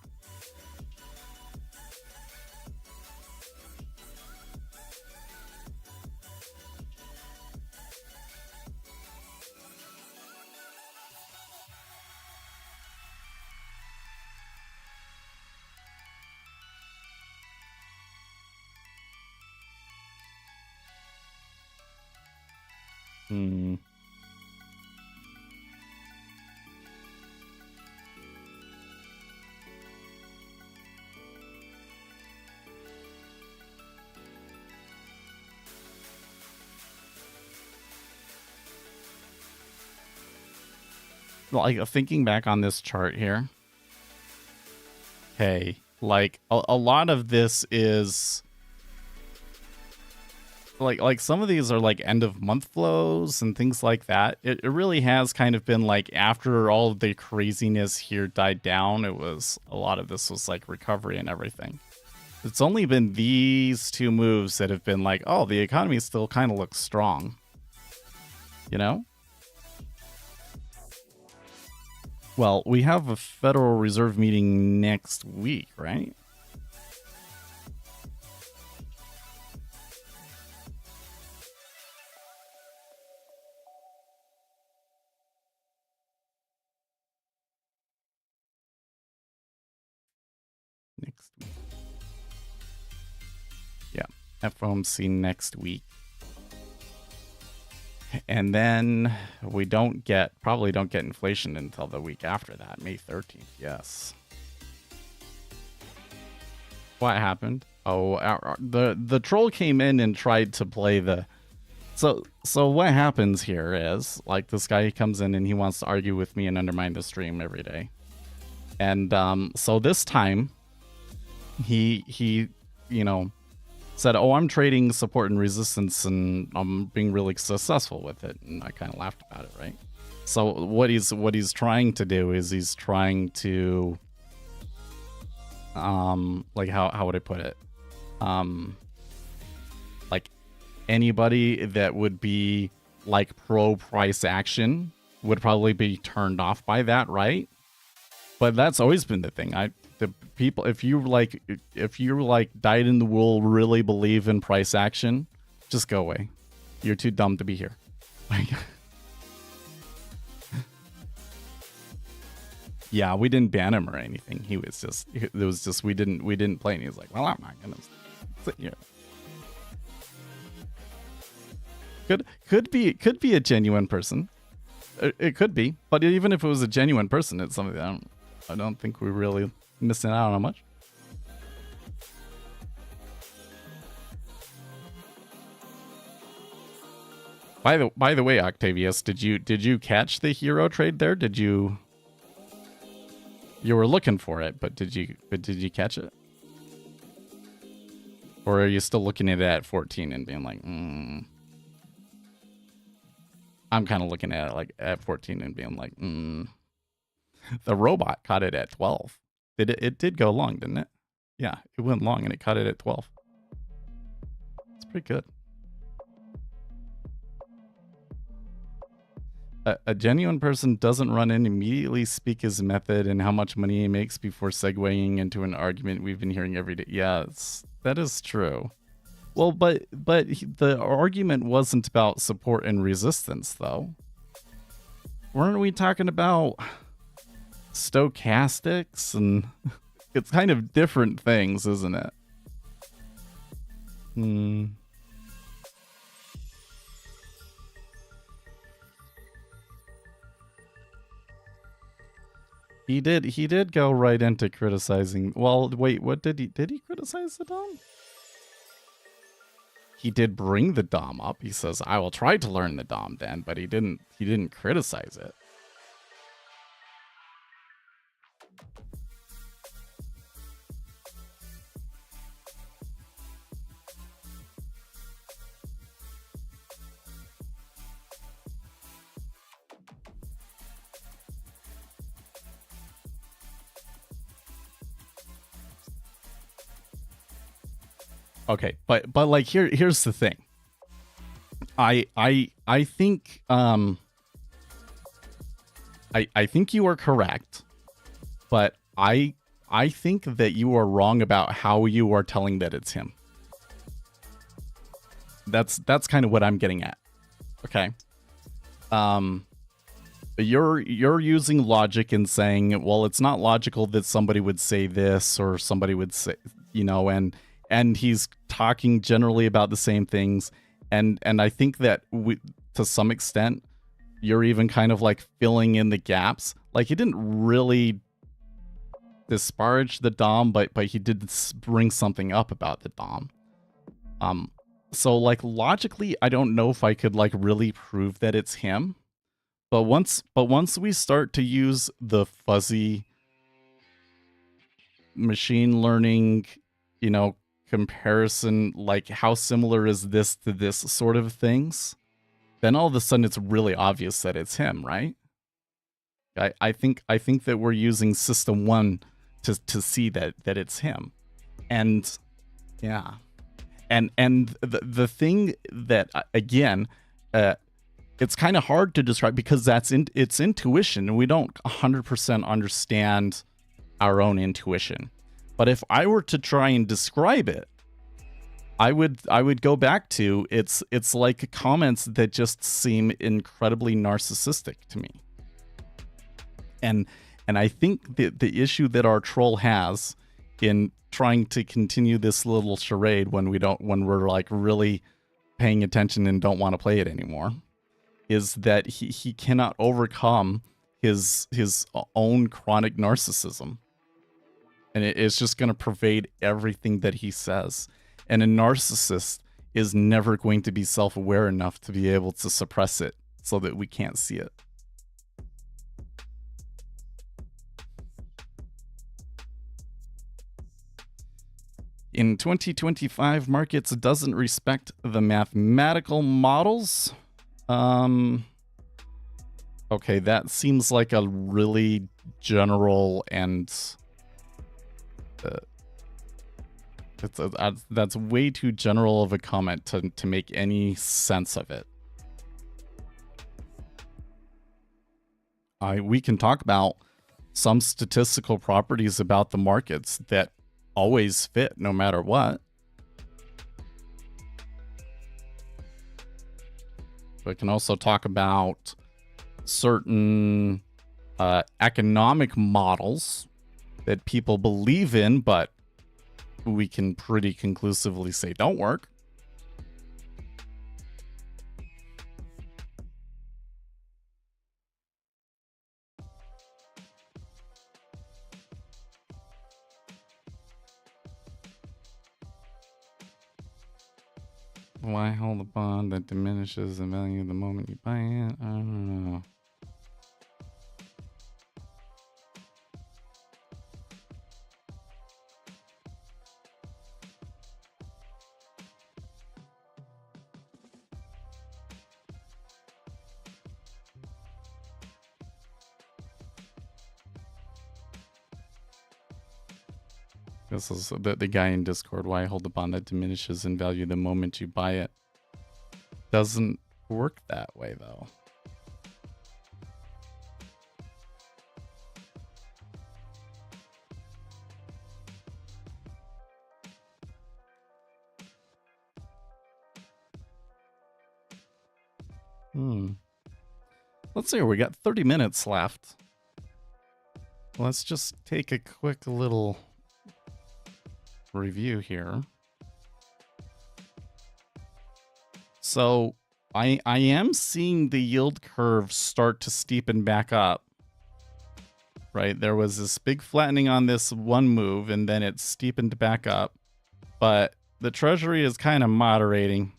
Like thinking back on this chart here. Okay, like a lot of this is like some of these are like end of month flows and things like that. It really has kind of been like after all of the craziness here died down, it was a lot of this was like recovery and everything. It's only been these two moves that have been like, oh, the economy still kind of looks strong. You know? Well, we have a Federal Reserve meeting next week, right? FOMC next week. And then we probably don't get inflation until the week after that, May 13th. Yes. What happened? Oh, the troll came in and tried to play the... So what happens here is, like, this guy comes in and he wants to argue with me and undermine the stream every day. And so this time, he you know, said, oh, I'm trading support and resistance and I'm being really successful with it. And I kind of laughed about it, right? So what he's trying to do is he's trying to, like, how would I put it? Like, anybody that would be like pro price action would probably be turned off by that, right? But that's always been the thing. The people, if you like dyed in the wool, really believe in price action, just go away. You're too dumb to be here. Like, yeah, we didn't ban him or anything. It was just we didn't play, and he was like, well, I'm not gonna sit here. Could be a genuine person. It could be, but even if it was a genuine person, it's something that I don't think we're really missing out on much. By the way, Octavius, did you catch the hero trade there? Did you? You were looking for it, but did you catch it? Or are you still looking at it at 14 and being like, I'm kind of looking at it like at 14 and being like, The robot caught it at 12. It did go long, didn't it? Yeah, it went long and it caught it at 12. It's pretty good. A genuine person doesn't run in, immediately speak his method and how much money he makes before segueing into an argument we've been hearing every day. Yeah, that is true. Well, but the argument wasn't about support and resistance, though. Weren't we talking about stochastics? And it's kind of different things, isn't it? He did go right into criticizing. Well, wait, what did he criticize the DOM? He did bring the DOM up. He says, I will try to learn the DOM then, but he didn't criticize it. Okay, but like here's the thing. I think I think you are correct, but I think that you are wrong about how you are telling that it's him. That's kind of what I'm getting at. Okay. You're using logic and saying, well, it's not logical that somebody would say this or somebody would say, you know, and he's talking generally about the same things. And I think that to some extent, you're even kind of like filling in the gaps. Like, he didn't really disparage the DOM, but he did bring something up about the DOM. So like logically, I don't know if I could like really prove that it's him. But once we start to use the fuzzy machine learning, you know, comparison, like how similar is this to this sort of things, then all of a sudden it's really obvious that it's him, right? I think that we're using system 1 to see that it's him. And yeah. And the thing that, again, it's kind of hard to describe because it's intuition, and we don't 100% understand our own intuition. But if I were to try and describe it, I would go back to it's like comments that just seem incredibly narcissistic to me. And I think the issue that our troll has in trying to continue this little charade when we're like really paying attention and don't want to play it anymore, is that he cannot overcome his own chronic narcissism. And it's just going to pervade everything that he says. And a narcissist is never going to be self-aware enough to be able to suppress it so that we can't see it. In 2025, markets doesn't respect the mathematical models. Okay, that seems like a really general and that's way too general of a comment to make any sense of it. We can talk about some statistical properties about the markets that always fit no matter what. We can also talk about certain economic models that people believe in, but we can pretty conclusively say don't work. Why hold a bond that diminishes the value the moment you buy it? I don't know. This is the guy in Discord. Why hold a bond that diminishes in value the moment you buy it? Doesn't work that way, though. Let's see. We got 30 minutes left. Let's just take a quick little review here. So I am seeing the yield curve start to steepen back up. Right, there was this big flattening on this one move, and then it steepened back up. But the Treasury is kind of moderating.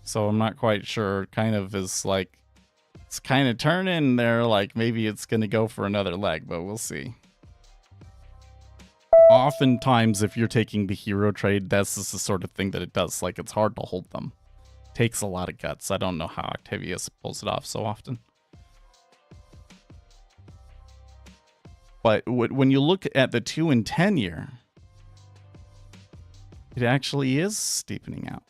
So I'm not quite sure. Kind of is like, it's kind of turning there, like maybe it's going to go for another leg, but we'll see. Oftentimes, if you're taking the hero trade, that's just the sort of thing that it does. Like, it's hard to hold them. Takes a lot of guts. I don't know how Octavius pulls it off so often. But when you look at the 2 and 10 year, it actually is steepening out.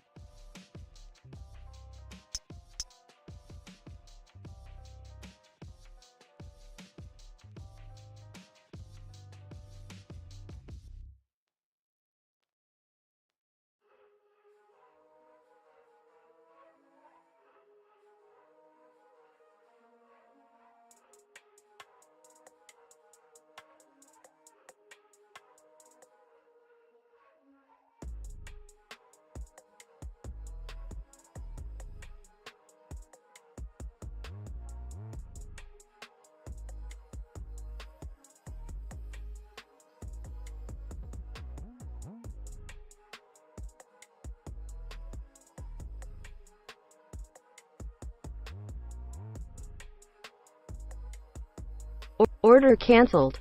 Order canceled.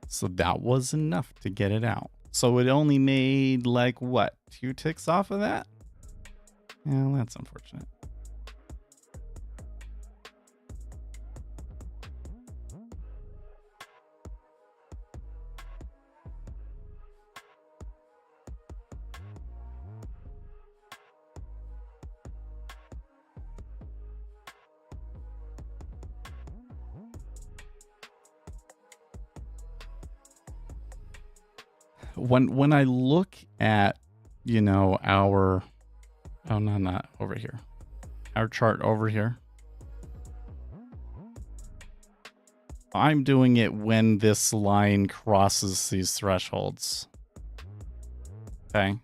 So that was enough to get it out. So it only made like what, 2 ticks off of that? Yeah, that's unfortunate. When I look at, you know, our, oh no, not over here, our chart over here, I'm doing it when this line crosses these thresholds. Okay.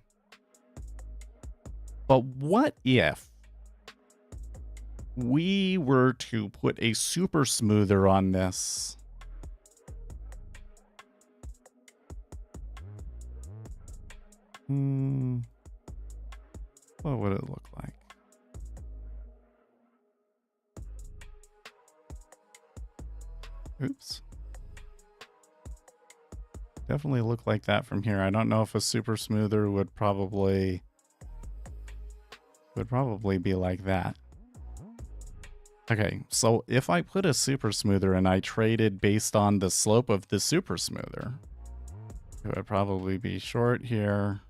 But what if we were to put a super smoother on this? What would it look like? Oops. Definitely look like that from here. I don't know if a super smoother would probably be like that. Okay, so if I put a super smoother and I traded based on the slope of the super smoother, it would probably be short here,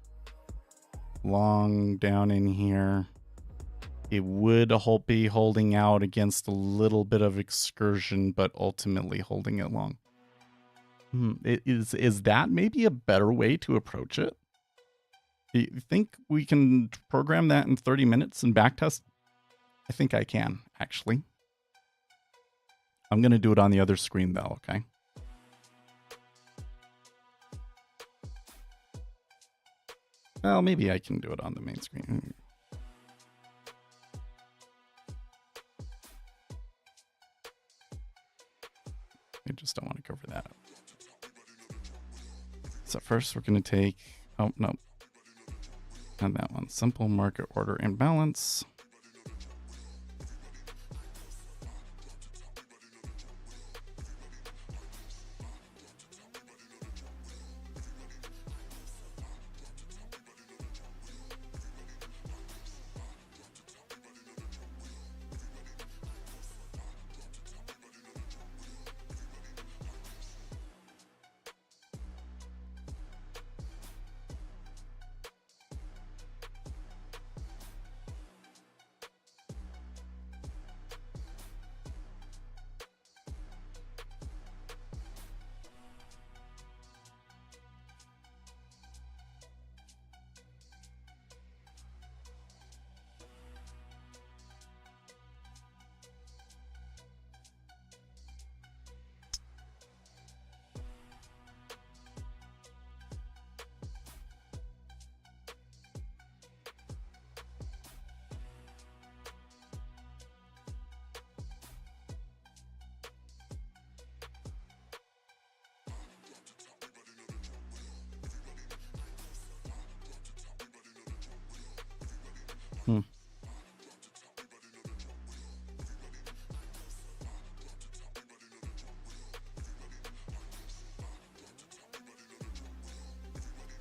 long down in here. It would be holding out against a little bit of excursion, but ultimately holding it long. Is that maybe a better way to approach it? Do you think we can program that in 30 minutes and backtest? I think I can, actually. I'm going to do it on the other screen, though, okay? Well, maybe I can do it on the main screen. I just don't want to cover that up. So first we're going to take... Oh, no. Not that one. Simple market order imbalance.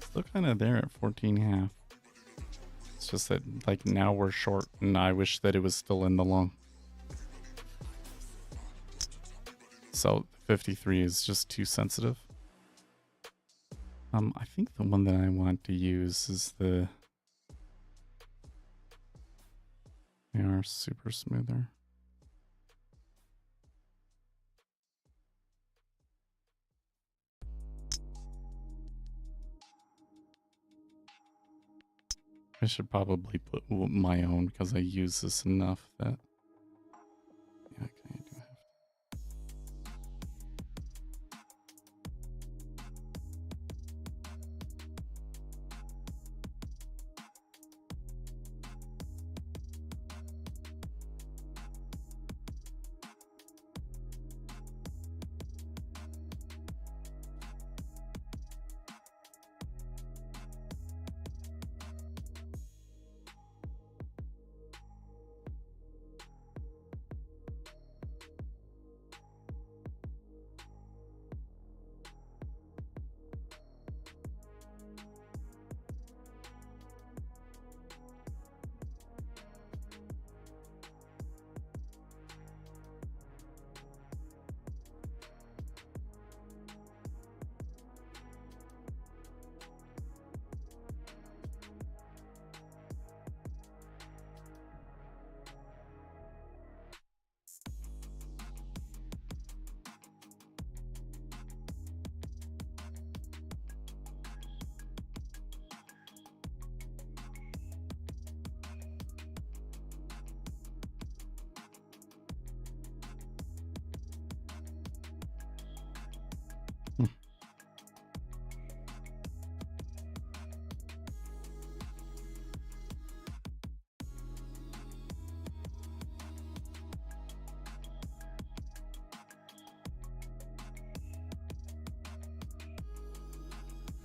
Still kind of there at 14.5. It's just that, like, now we're short, and I wish that it was still in the long. So 53 is just too sensitive. I think the one that I want to use is the AR super smoother. I should probably put my own because I use this enough that... Yeah, okay, I do have...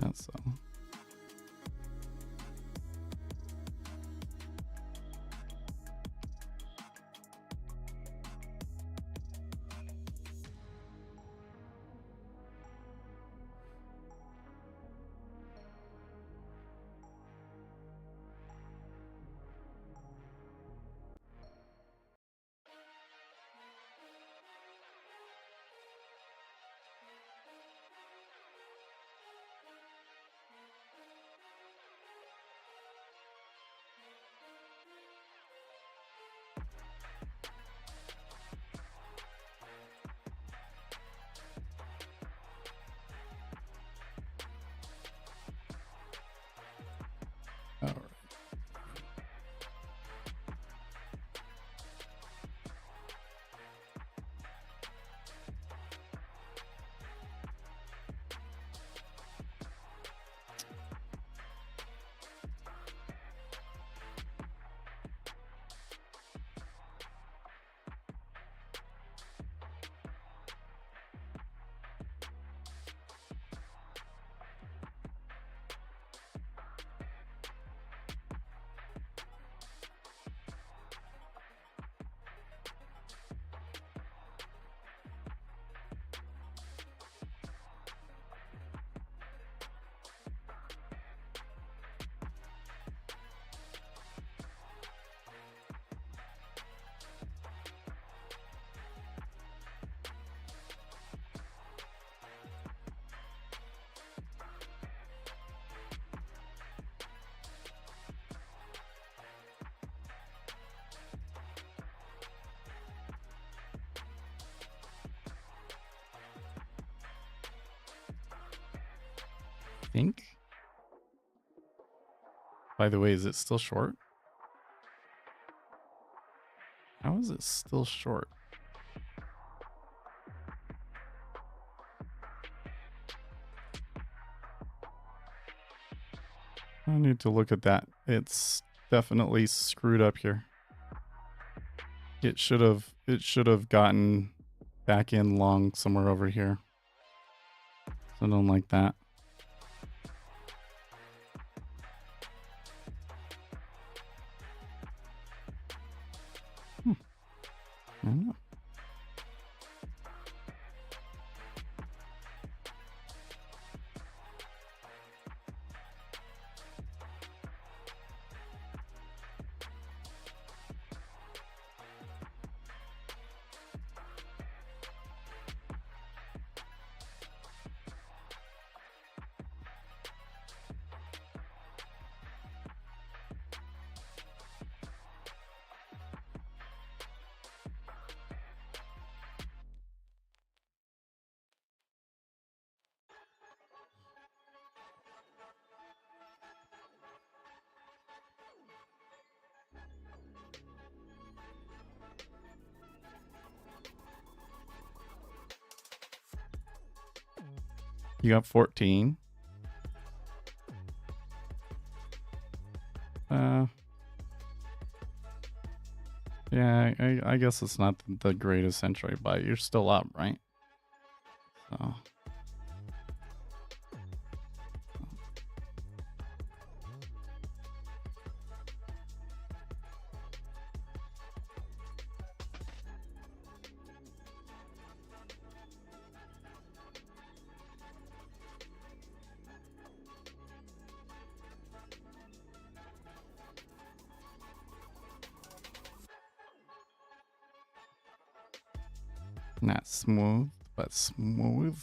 That's so. All right. Think. By the way, is it still short? How is it still short? I need to look at that. It's definitely screwed up here. It should have gotten back in long somewhere over here. So I don't like that. I don't know. You got 14. Yeah, I guess it's not the greatest entry, but you're still up, right? So. Not smooth, but smooth.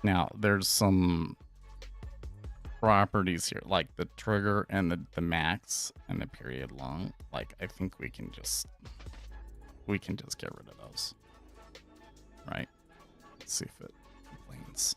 Now, there's some properties here, like the trigger and the max and the period long. Like, I think we can just get rid of those. Right? Let's see if it complains.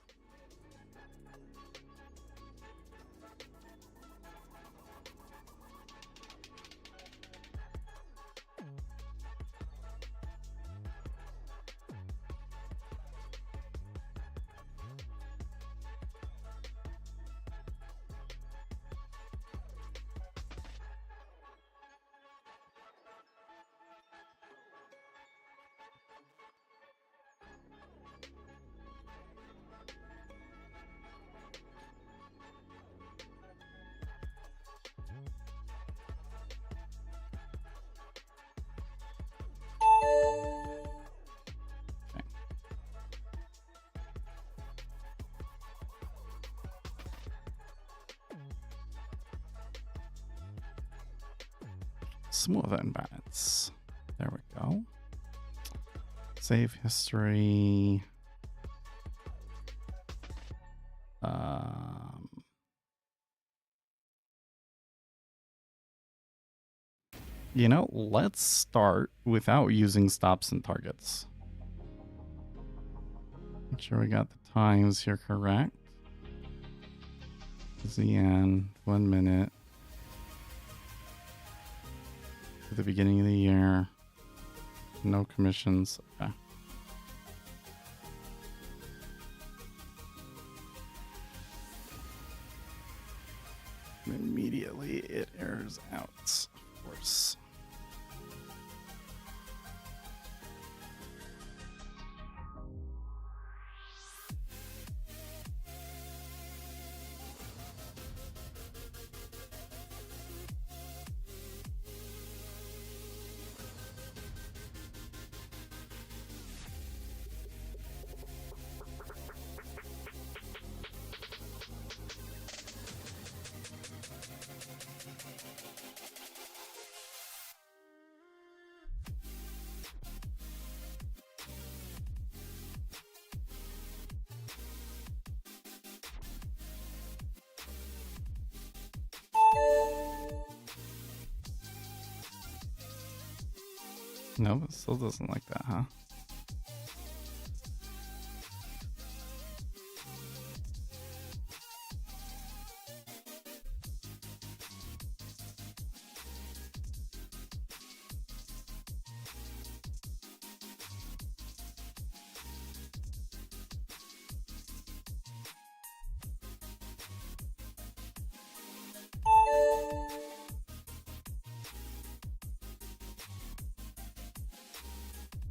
Smooth and balance. There we go. Save history. You know, let's start without using stops and targets. Make sure we got the times here correct. ZN, 1 minute. To the beginning of the year. No commissions. Okay. Immediately it airs out, of course. No, it still doesn't like that, huh?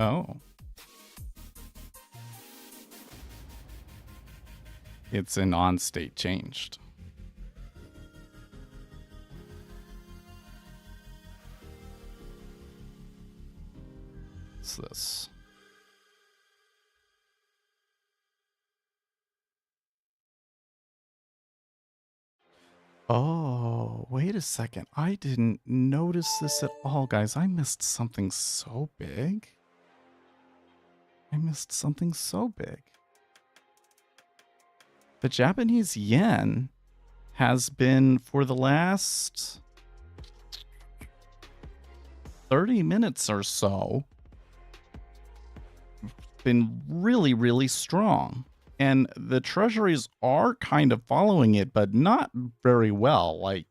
Oh. It's an on state changed. What's this? Oh, wait a second. I didn't notice this at all, guys. I missed something so big. The Japanese yen has been, for the last 30 minutes or so, been really, really strong. And the treasuries are kind of following it, but not very well. Like,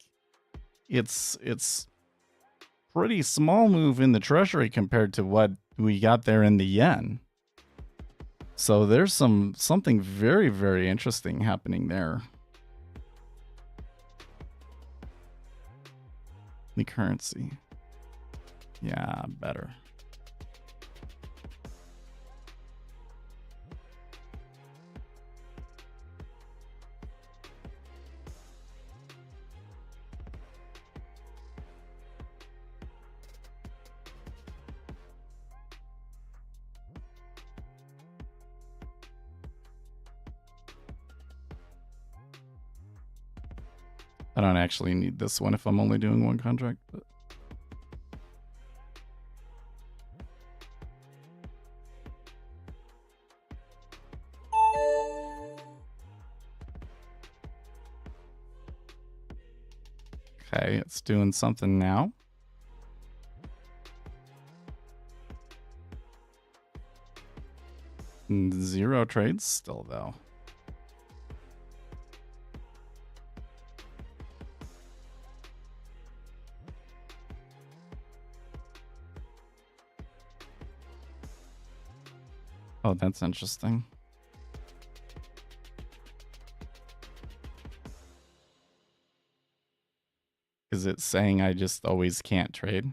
it's pretty small move in the treasury compared to what we got there in the yen. So there's something very, very interesting happening there. The currency. Yeah, better. I don't actually need this one if I'm only doing one contract, but okay, it's doing something now. Zero trades still, though. Oh, that's interesting. Is it saying I just always can't trade?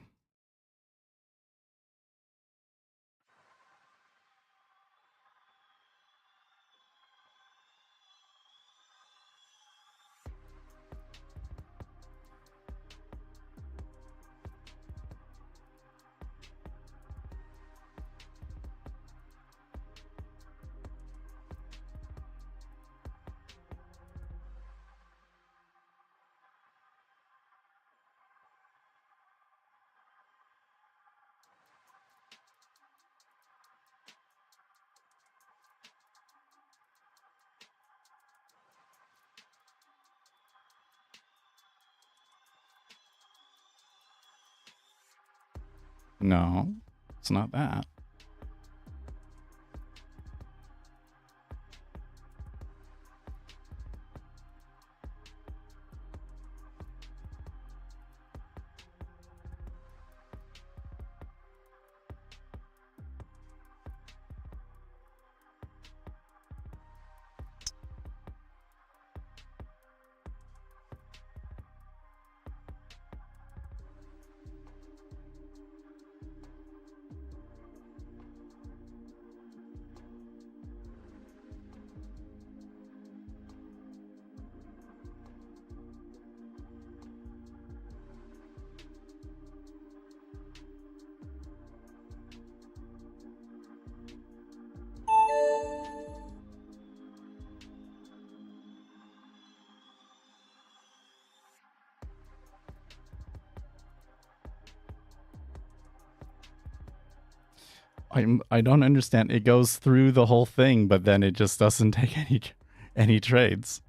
No, it's not that. I don't understand. It goes through the whole thing, but then it just doesn't take any trades.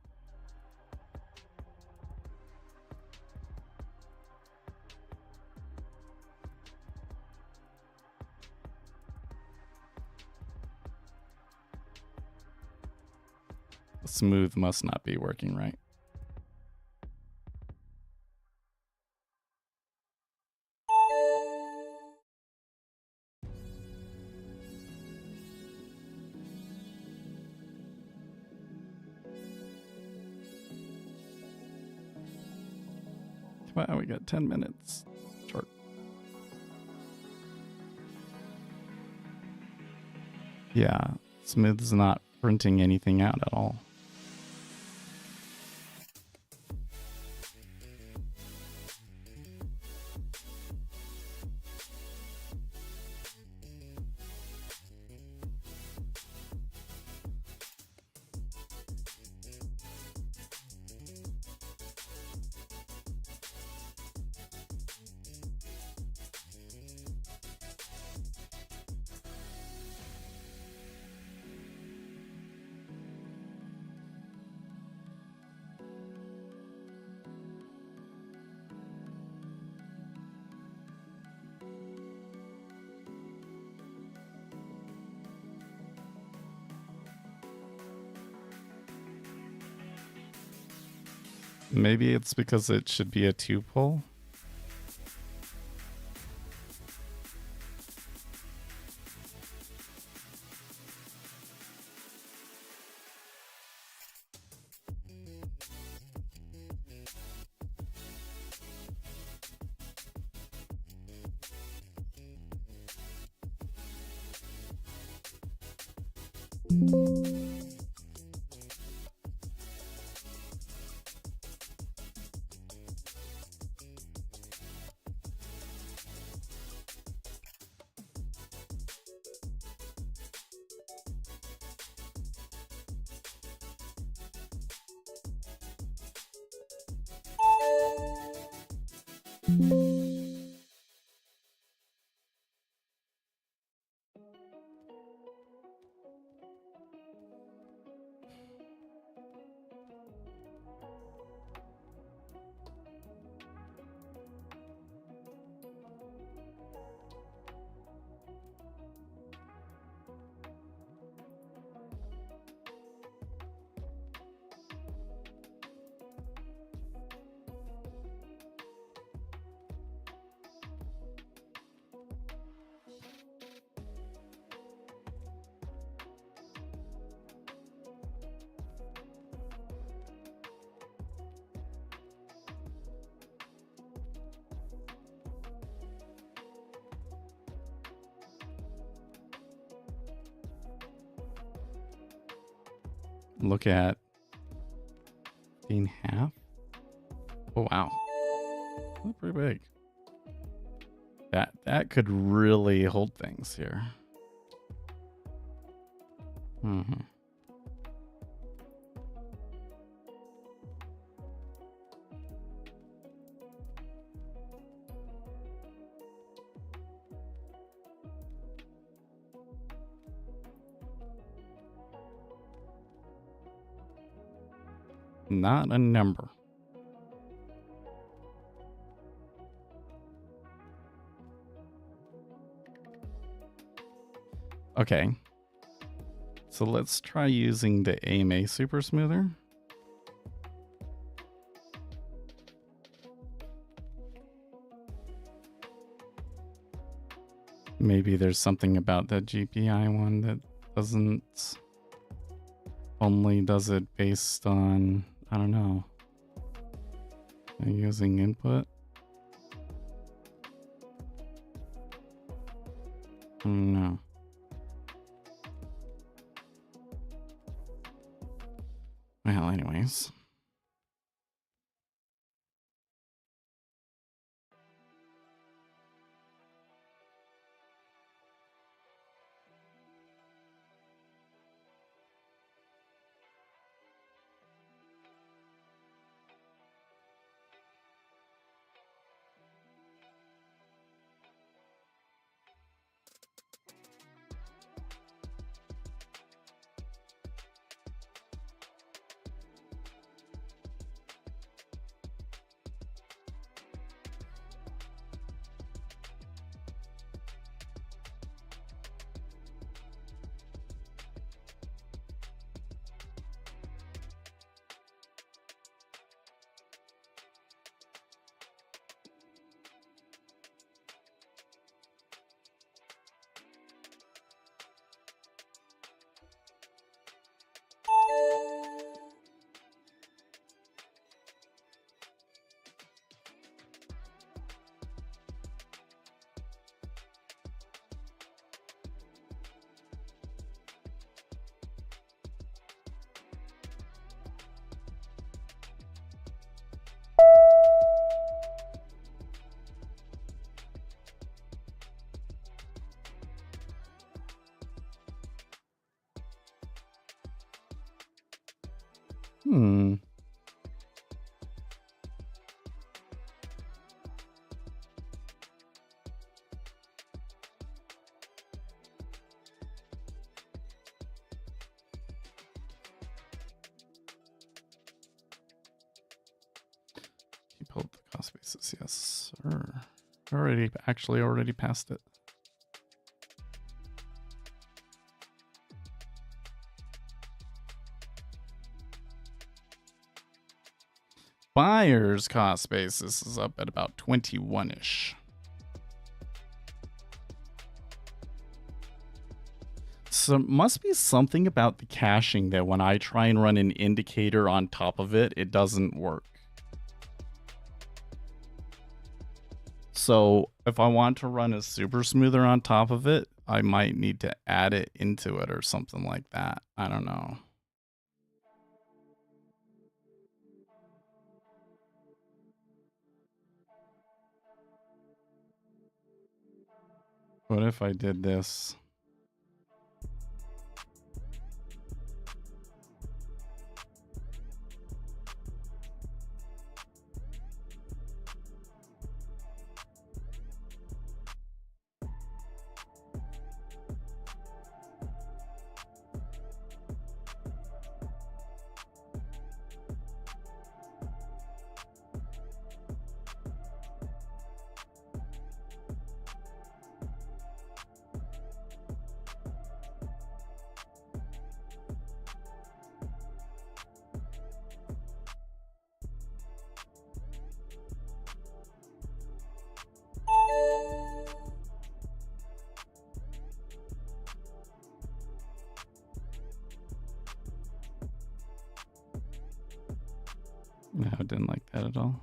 Smooth must not be working right. Wow, we got 10 minutes. Short. Yeah, Smooth's not printing anything out at all. Maybe it's because it should be a 2-pull. Look at 15.5. Oh wow, that's pretty big. That could really hold things here. Not a number. Okay. So let's try using the AMA Super Smoother. Maybe there's something about that GPI one that doesn't, only does it based on, I don't know, using input. No. Well, anyways. Keep hold the cost basis, yes, sir. Already passed it. Buyer's cost basis is up at about 21-ish. So must be something about the caching that when I try and run an indicator on top of it, it doesn't work. So if I want to run a super smoother on top of it, I might need to add it into it or something like that. I don't know. What if I did this? No, I didn't like that at all.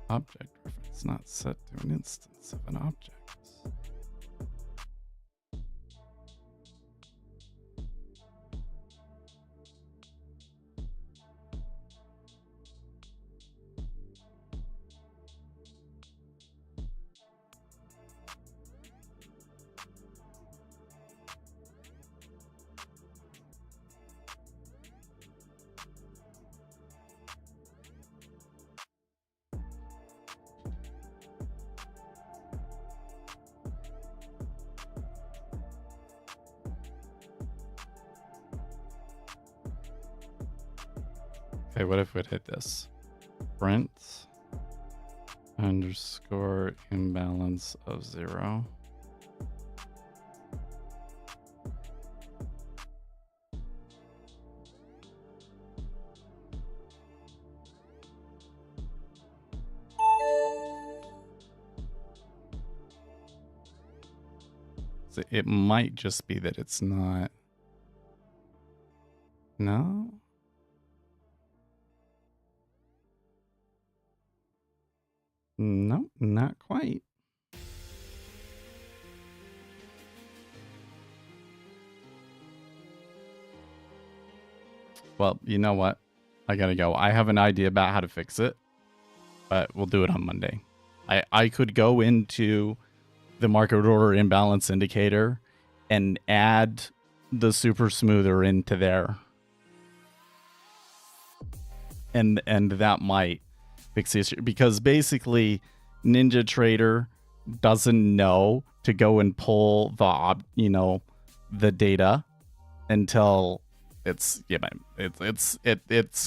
Object reference not set to an instance of an object. Okay, what if we'd hit this? Print underscore imbalance of 0. it might just be that it's not. No? No, not quite. Well, you know what? I gotta go. I have an idea about how to fix it, but we'll do it on Monday. I could go into the market order imbalance indicator and add the super smoother into there. And that might fix the issue, because basically NinjaTrader doesn't know to go and pull the data until it's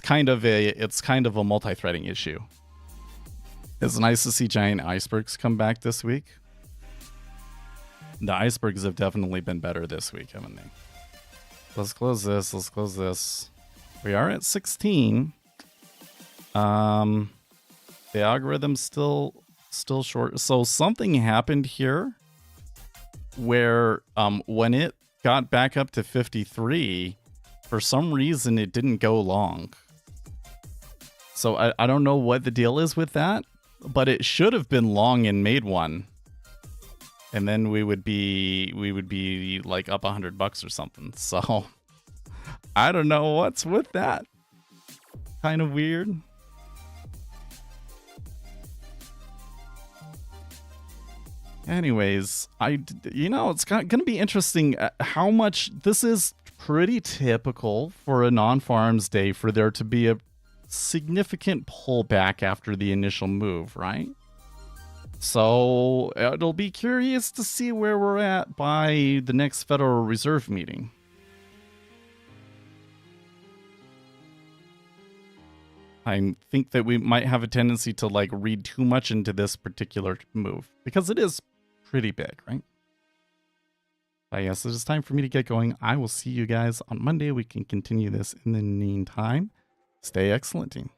kind of a multi-threading issue. It's nice to see giant icebergs come back this week. The icebergs have definitely been better this week, haven't they? Let's close this. We are at 16. The algorithm's still short. So something happened here where when it got back up to 53, for some reason it didn't go long. So I don't know what the deal is with that, but it should have been long and made one. And then we would be like up $100 or something. So I don't know what's with that. Kind of weird. Anyways, it's going to be interesting how much this is pretty typical for a non-farms day for there to be a significant pullback after the initial move, right? So it'll be curious to see where we're at by the next Federal Reserve meeting. I think that we might have a tendency to read too much into this particular move because it is pretty big, right? But yes, it is time for me to get going. I will see you guys on Monday. We can continue this in the meantime. Stay excellent, team.